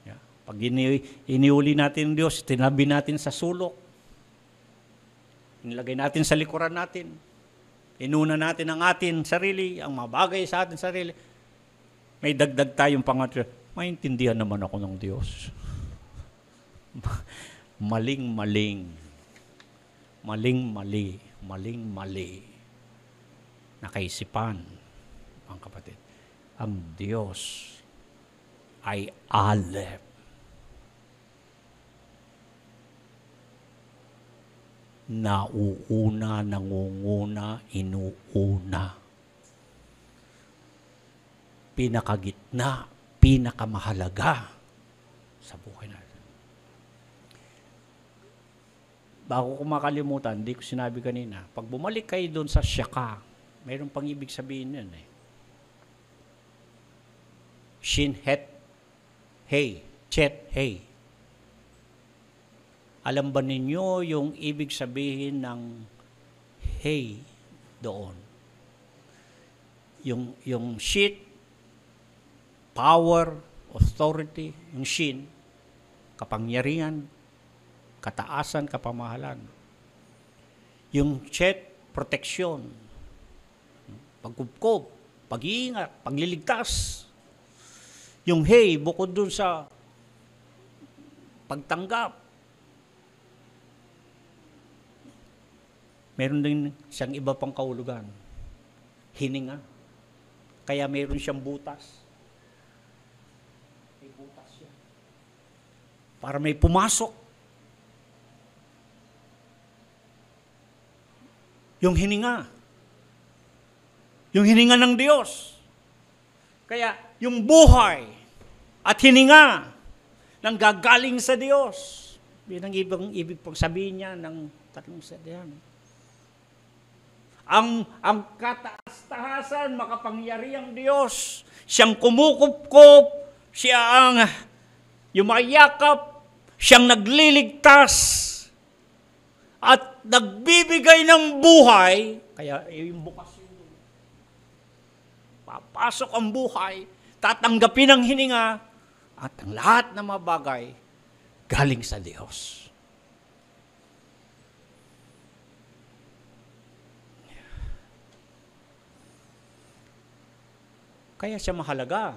Yeah. Pag iniuli natin ng Diyos, tinabi natin sa sulok. Inilagay natin sa likuran natin. Inuna natin ang atin sarili, ang mga bagay sa atin sarili. May dagdag tayong pangatwir. Maintindihan naman ako ng Diyos. Maling-maling. Maling-mali, maling-mali na kaisipan, mga kapatid. Ang Diyos ay Aleph. Nauuna, nangunguna, inuuna. Pinakagitna, pinakamahalaga sa buhay natin. Bago ko makalimutan, hindi ko sinabi kanina, pag bumalik kayo doon sa Shaka, mayroon pang ibig sabihin yun eh. Shin, Het, Hey, Chet, Hey. Alam ba ninyo yung ibig sabihin ng Hey doon? Yung Shit, power, authority, yung Shin, kapangyarihan, kataasan, kapamahalan. Yung Chet, proteksyon, pagkupkop, pag-iingat, pagliligtas. Yung Hey, bukod dun sa pagtanggap, meron din siyang iba pang kahulugan. Hininga. Kaya meron siyang butas. May butas siya. Para may pumasok. Yung hininga. Yung hininga ng Diyos. Kaya yung buhay at hininga nang gagaling sa Diyos. Yan ang ibig pang sabihin niya ng tatlong sadihan. Ang kataas-tahasan, makapangyarihang Diyos, siyang kumukupkop, siya ang yumayakap, siyang nagliligtas, at nagbibigay ng buhay, kaya yung bukas yun. Papasok ang buhay, tatanggapin ang hininga, at ang lahat ng mga bagay galing sa Diyos. Kaya siya mahalaga.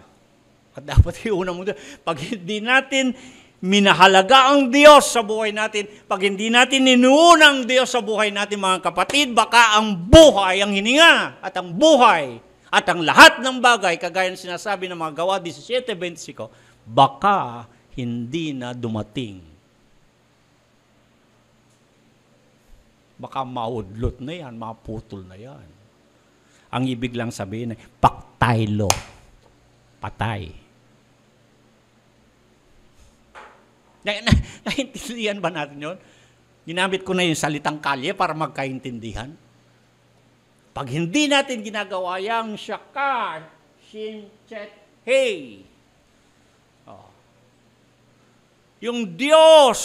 At dapat iunang mo, pag hindi natin minahalaga ang Diyos sa buhay natin, pag hindi natin inuuna ang Diyos sa buhay natin, mga kapatid, baka ang buhay, ang hininga, at ang buhay, at ang lahat ng bagay, kagaya ng sinasabi ng mga Gawa 17:25, baka hindi na dumating. Baka maudlot na yan, maputol na yan. Ang ibig lang sabihin ay paktaylo, patay. Naintindihan ba natin yun? Ginamit ko na yung salitang kalye para magkaintindihan. Pag hindi natin ginagawa yung Shaka, Shin, Chet, Hey, yung Diyos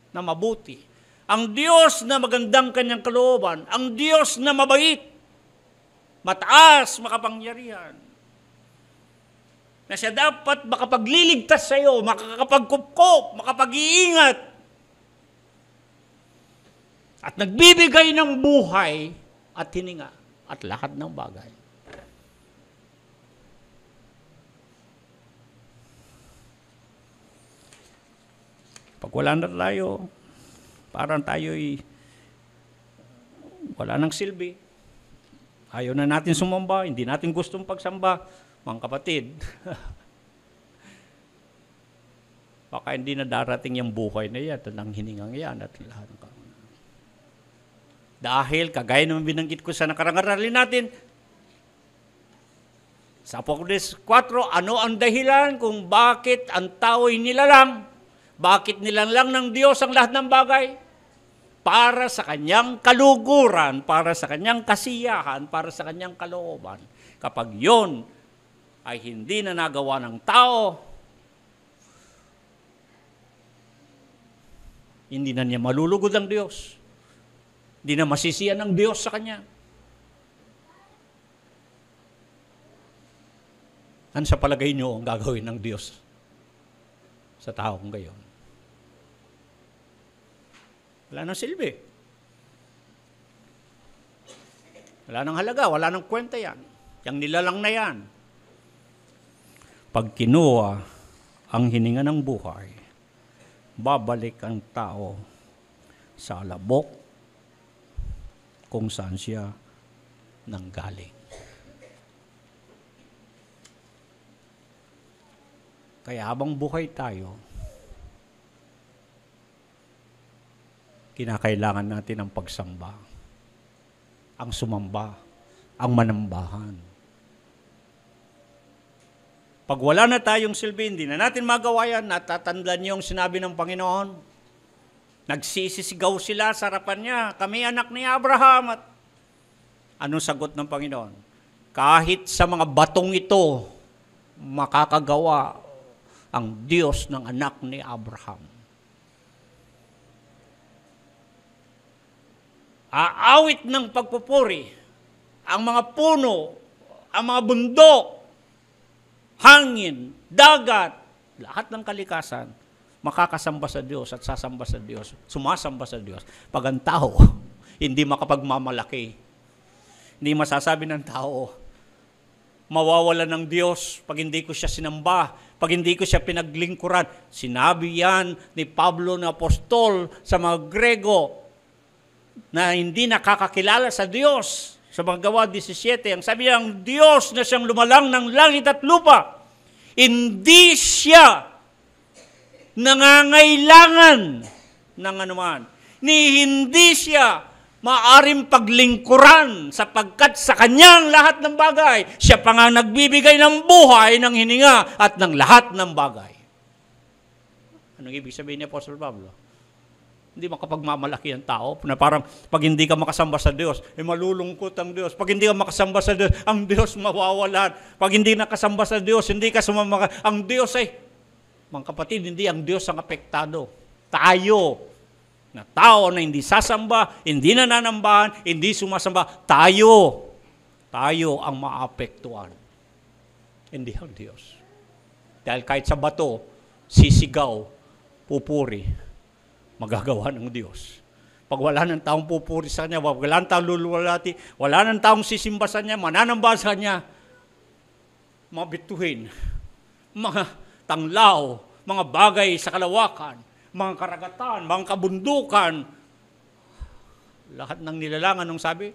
na mabuti, ang Diyos na magandang kanyang kalooban, ang Diyos na mabait, mataas, makapangyarihan, na siya dapat makapagliligtas sa iyo, makakapagkupkop, makapag-iingat, at nagbibigay ng buhay at hininga at lahat ng bagay. Pag wala na tayo, parang tayo'y wala nang silbi. Ayaw na natin sumamba, hindi natin gustong pagsamba. Mga kapatid, baka hindi na darating yung buhay na yan, at ang hiningang yan, at lahat ng Dahil, kagaya naman binanggit ko sa nakarang aralin natin, sa Apocalypse 4, ano ang dahilan kung bakit ang tao'y nilalang? Bakit nilalang ng Diyos ang lahat ng bagay? Para sa kanyang kaluguran, para sa kanyang kasiyahan, para sa kanyang kalooban. Kapag yon ay hindi na nagawa ng tao, hindi na niya malulugod ang Diyos. Hindi na masisiyan ng Diyos sa kanya. Ano sa palagay niyo ang gagawin ng Diyos sa taong gayon? Wala nang silbi. Wala nang halaga, wala nang kwenta yan. Yang nilalang na yan. Pag kinuha ang hininga ng buhay, babalik ang tao sa alabok kung saan siya nanggaling. Kaya habang buhay tayo, kinakailangan natin ang pagsamba, ang sumamba, ang manambahan. Pag wala na tayong silbi, hindi na natin magawa yan. Natatandaan niyo yung sinabi ng Panginoon. Nagsisisigaw sila sa harapan niya, kami anak ni Abraham. At anong sagot ng Panginoon? Kahit sa mga batong ito, makakagawa ang Diyos ng anak ni Abraham. Aawit ng pagpupuri ang mga puno, ang mga bundok, hangin, dagat, lahat ng kalikasan, makakasamba sa Diyos at sasamba sa Diyos, sumasamba sa Diyos. Pag ang tao, hindi makapagmamalaki, hindi masasabi ng tao, mawawala ng Diyos pag hindi ko siya sinamba, pag hindi ko siya pinaglingkuran. Sinabi yan ni Pablo na apostol sa mga Grego na hindi nakakakilala sa Diyos. Sa mga Gawa 17, ang sabi niya, ang Diyos na siyang lumalang ng langit at lupa, hindi siya nangangailangan ng anuman, ni hindi siya maaring paglingkuran sapagkat sa kanyang lahat ng bagay, siya pa nga nagbibigay ng buhay, ng hininga at ng lahat ng bagay. Anong ibig sabihin ni Apostol Pablo? Hindi makapagmamalaki ang tao na parang pag hindi ka makasamba sa Diyos, malulungkot ang Diyos. Pag hindi ka makasamba sa Diyos, ang Diyos mawawalan. Pag hindi nakasamba sa Diyos, hindi ka sumama. Ang Diyos ay, mga kapatid, hindi ang Diyos ang apektado. Tayo, na tao na hindi sasamba, hindi nananambahan, hindi sumasamba, tayo ang maapektuhan. Hindi ang Diyos. Dahil kahit sa bato, sisigaw, pupuri, magagawa ng Diyos. Pag wala ng taong pupuri sa Kanya, wala ng taong luluwalhati, wala ng taong sisimba sa Kanya, mananamba sa Kanya, mga bituhin, mga tanglaw, mga bagay sa kalawakan, mga karagatan, mga kabundukan, lahat ng nilalangan nung sabi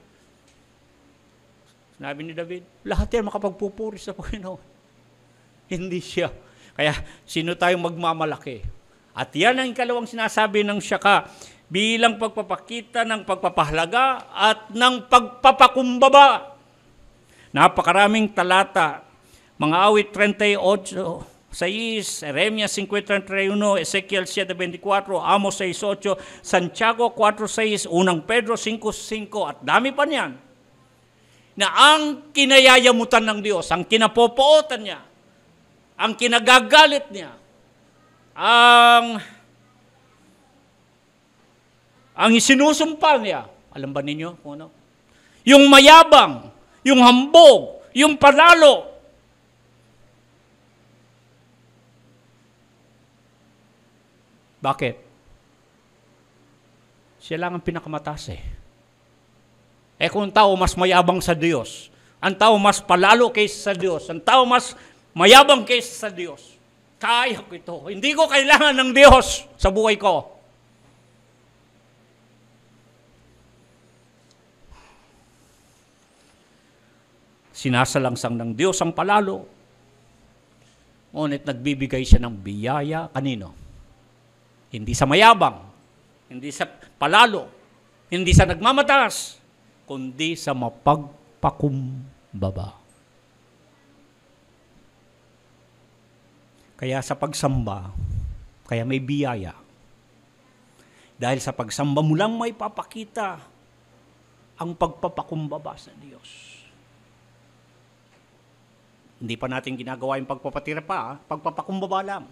ni David, lahat yan makapagpupuri sa Panginoon. Hindi siya. Kaya, sino tayong magmamalaki? At yan ang ikalawang sinasabi ng Siyaka, bilang pagpapakita ng pagpapahalaga at ng pagpapakumbaba. Napakaraming talata, mga awit 38, 6, Jeremias 5:31, Ezekiel 7:24, Amos 6:8, Santiago 4:6, Unang Pedro 5:5, at dami pa niyan, na ang kinayayamutan ng Diyos, ang kinapopootan niya, ang kinagagalit niya, ang isinusumpa niya, alam ba ninyo kung ano? Yung mayabang, yung hambog, yung panalo. Bakit? Siya lang ang pinakamataas eh. Kung ang tao mas mayabang sa Diyos, ang tao mas palalo kaysa sa Diyos, ang tao mas mayabang kaysa sa Diyos, kaya ko ito. Hindi ko kailangan ng Diyos sa buhay ko. Sinasalangsang ng Diyos ang palalo. Ngunit nagbibigay siya ng biyaya kanino? Hindi sa mayabang, hindi sa palalo, Hindi sa nagmamataas, kundi sa mapagpakumbaba. Kaya sa pagsamba, kaya may biyaya. Dahil sa pagsamba mo lang may papakita ang pagpapakumbaba sa Diyos. Hindi pa natin ginagawa yung pagpapatira pa, pagpapakumbaba lang.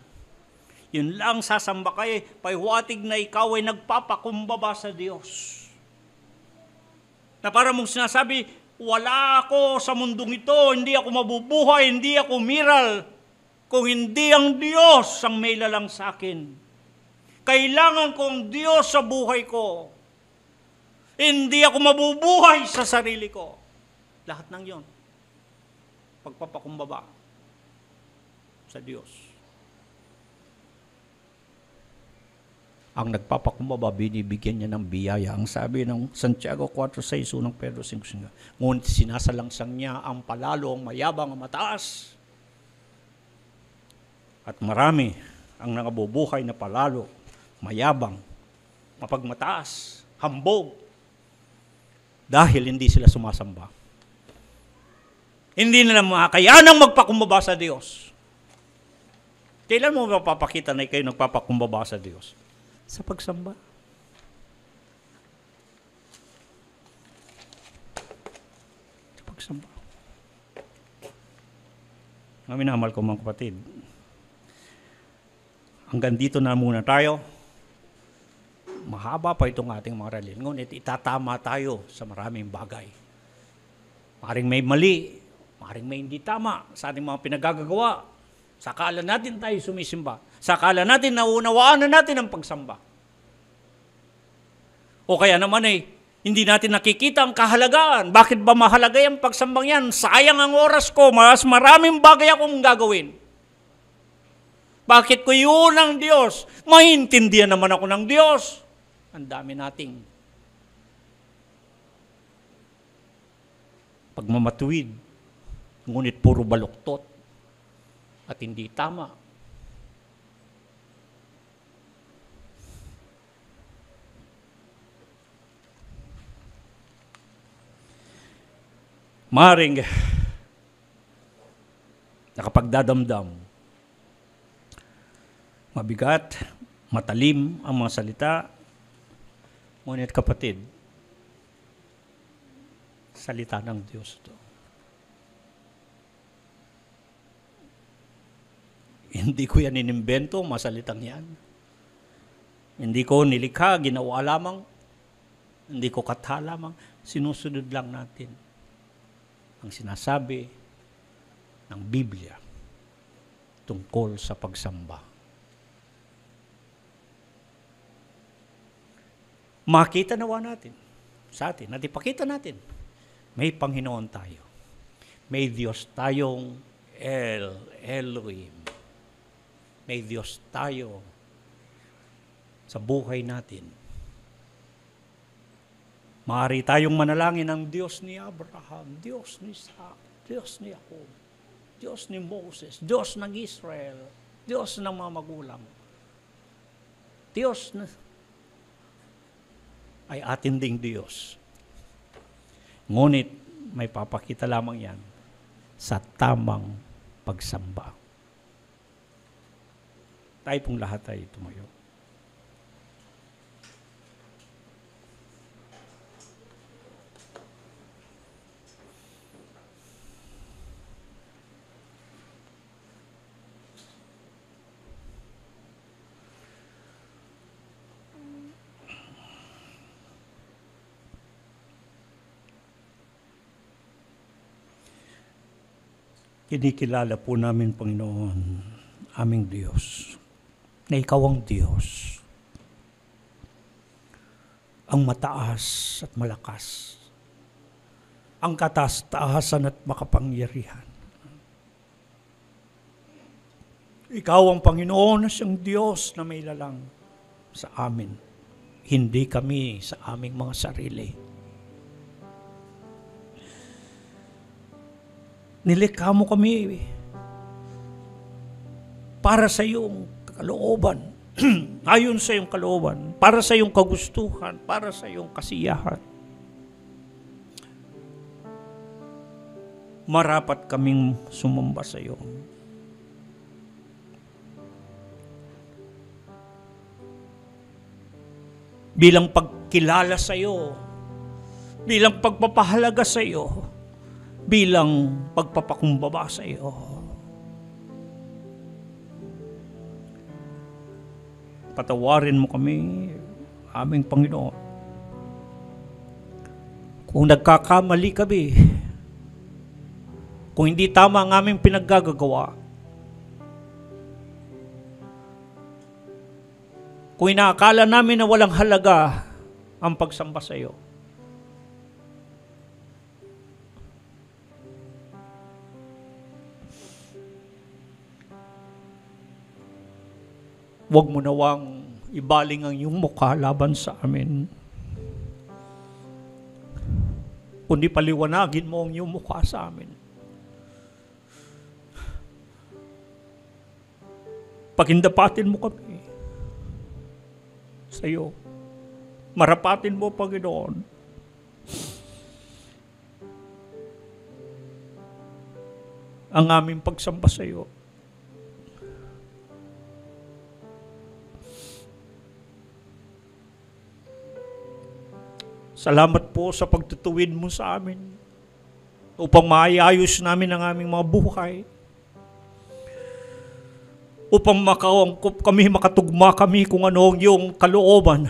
Yun lang sasamba kayo, paiwatig na ikaw ay nagpapakumbaba sa Diyos. Na para mong sinasabi, wala ako sa mundong ito, hindi ako mabubuhay, hindi ako miral, kung hindi ang Diyos ang may lalang sa akin. Kailangan ko ang Diyos sa buhay ko. Hindi ako mabubuhay sa sarili ko. Lahat ng yon, pagpapakumbaba sa Diyos. Ang nagpapakumbaba, binibigyan niya ng biyaya. Ang sabi ng Santiago 4:6, unang Pedro 5:5, ngunit sinasalangsang niya ang palalong mayabang ang mataas. At marami ang nangabubuhay na palalo, mayabang, mapagmataas, hambog, dahil hindi sila sumasamba. Hindi nila makakayanang magpakumbaba sa Diyos. Kailan mo mapapakita na kayo nagpapakumbaba sa Diyos? Sa pagsamba. Sa pagsamba. Mga minamahal ko mga kapatid, hanggang dito na muna tayo. Mahaba pa itong ating mga aralin. Ngunit itatama tayo sa maraming bagay. Maring may mali, maring may hindi tama sa ating mga pinagagagawa. Sa akala natin tayo sumisimba. Sa akala natin naunawaan na natin ang pagsamba. O kaya naman hindi natin nakikita ang kahalagaan. Bakit ba mahalaga yung pagsambang yan? Sayang ang oras ko, mas maraming bagay akong gagawin. Bakit ko yun ang Diyos? Maintindihan naman ako ng Diyos. Ang dami nating pagmamatuwid, ngunit puro baluktot at hindi tama. Maring nakapagdadamdam, mabigat, matalim ang mga salita, ngunit kapatid, salita ng Diyos ito. Hindi ko yan inimbento, masalitang yan. Hindi ko nilikha, ginawa lamang. Hindi ko katha lamang. Sinusunod lang natin ang sinasabi ng Biblia tungkol sa pagsamba. Makita nawa natin sa atin, at ipakita natin, may Panginoon tayo. May Diyos tayong Elohim. May Diyos tayo sa buhay natin. Maaari tayong manalangin ng Diyos ni Abraham, Diyos ni Isaac, Diyos ni Jacob, Diyos ni Moses, Diyos ng Israel, Diyos ng mga magulang. Diyos na ay atin ding Diyos. Ngunit may papakita lamang yan sa tamang pagsamba. Tayo pong lahat ay tumayo. Kinikilala po namin, Panginoon, aming Diyos, na Ikaw ang Diyos, ang mataas at malakas, ang kataas-taasan at makapangyarihan. Ikaw ang Panginoon na siyang Diyos na may lalang sa amin, hindi kami sa aming mga sarili. Nilikha mo kami para sa iyong kalooban ayon sa iyong kalooban, para sa iyong kagustuhan, para sa iyong kasiyahan. Marapat kaming sumamba sa iyo. Bilang pagkilala sa iyo, bilang pagpapahalaga sa iyo, bilang pagpapakumbaba sa iyo. Patawarin mo kami, aming Panginoon. Kung nagkakamali kami, kung hindi tama ang aming pinaggagawa, kung inaakala namin na walang halaga ang pagsamba sa iyo, huwag mo nawang ibaling ang iyong mukha laban sa amin, kundi paliwanagin mo ang iyong mukha sa amin. Pakindapatin mo kami sa iyo. Marapatin mo, Panginoon, ang aming pagsamba sa iyo. Salamat po sa pagtutuwid mo sa amin upang maayos namin ang aming mga buhay, upang makatugma kami kung ano ang iyong kalooban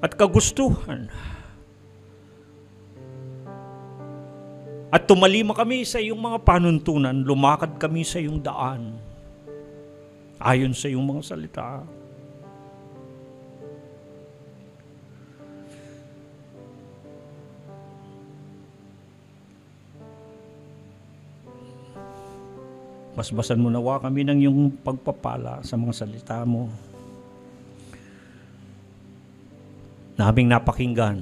at kagustuhan. At tumalima kami sa iyong mga panuntunan, lumakad kami sa iyong daan, ayon sa iyong mga salita. Basbasan mo nawa kami ng iyong pagpapala sa mga salita mo na aming napakinggan.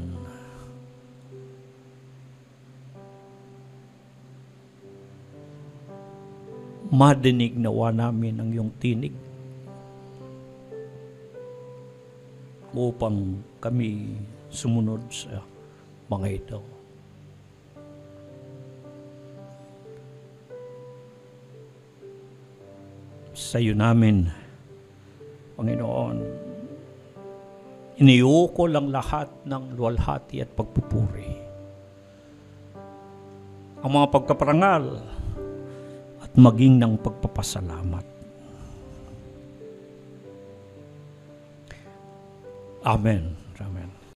Madinig nawa namin ang iyong tinig upang kami sumunod sa mga ito. Sa iyo namin, Panginoon, iniuukol ang lahat ng luwalhati at pagpupuri, ang mga pagkaparangal at maging ng pagpapasalamat. Amen.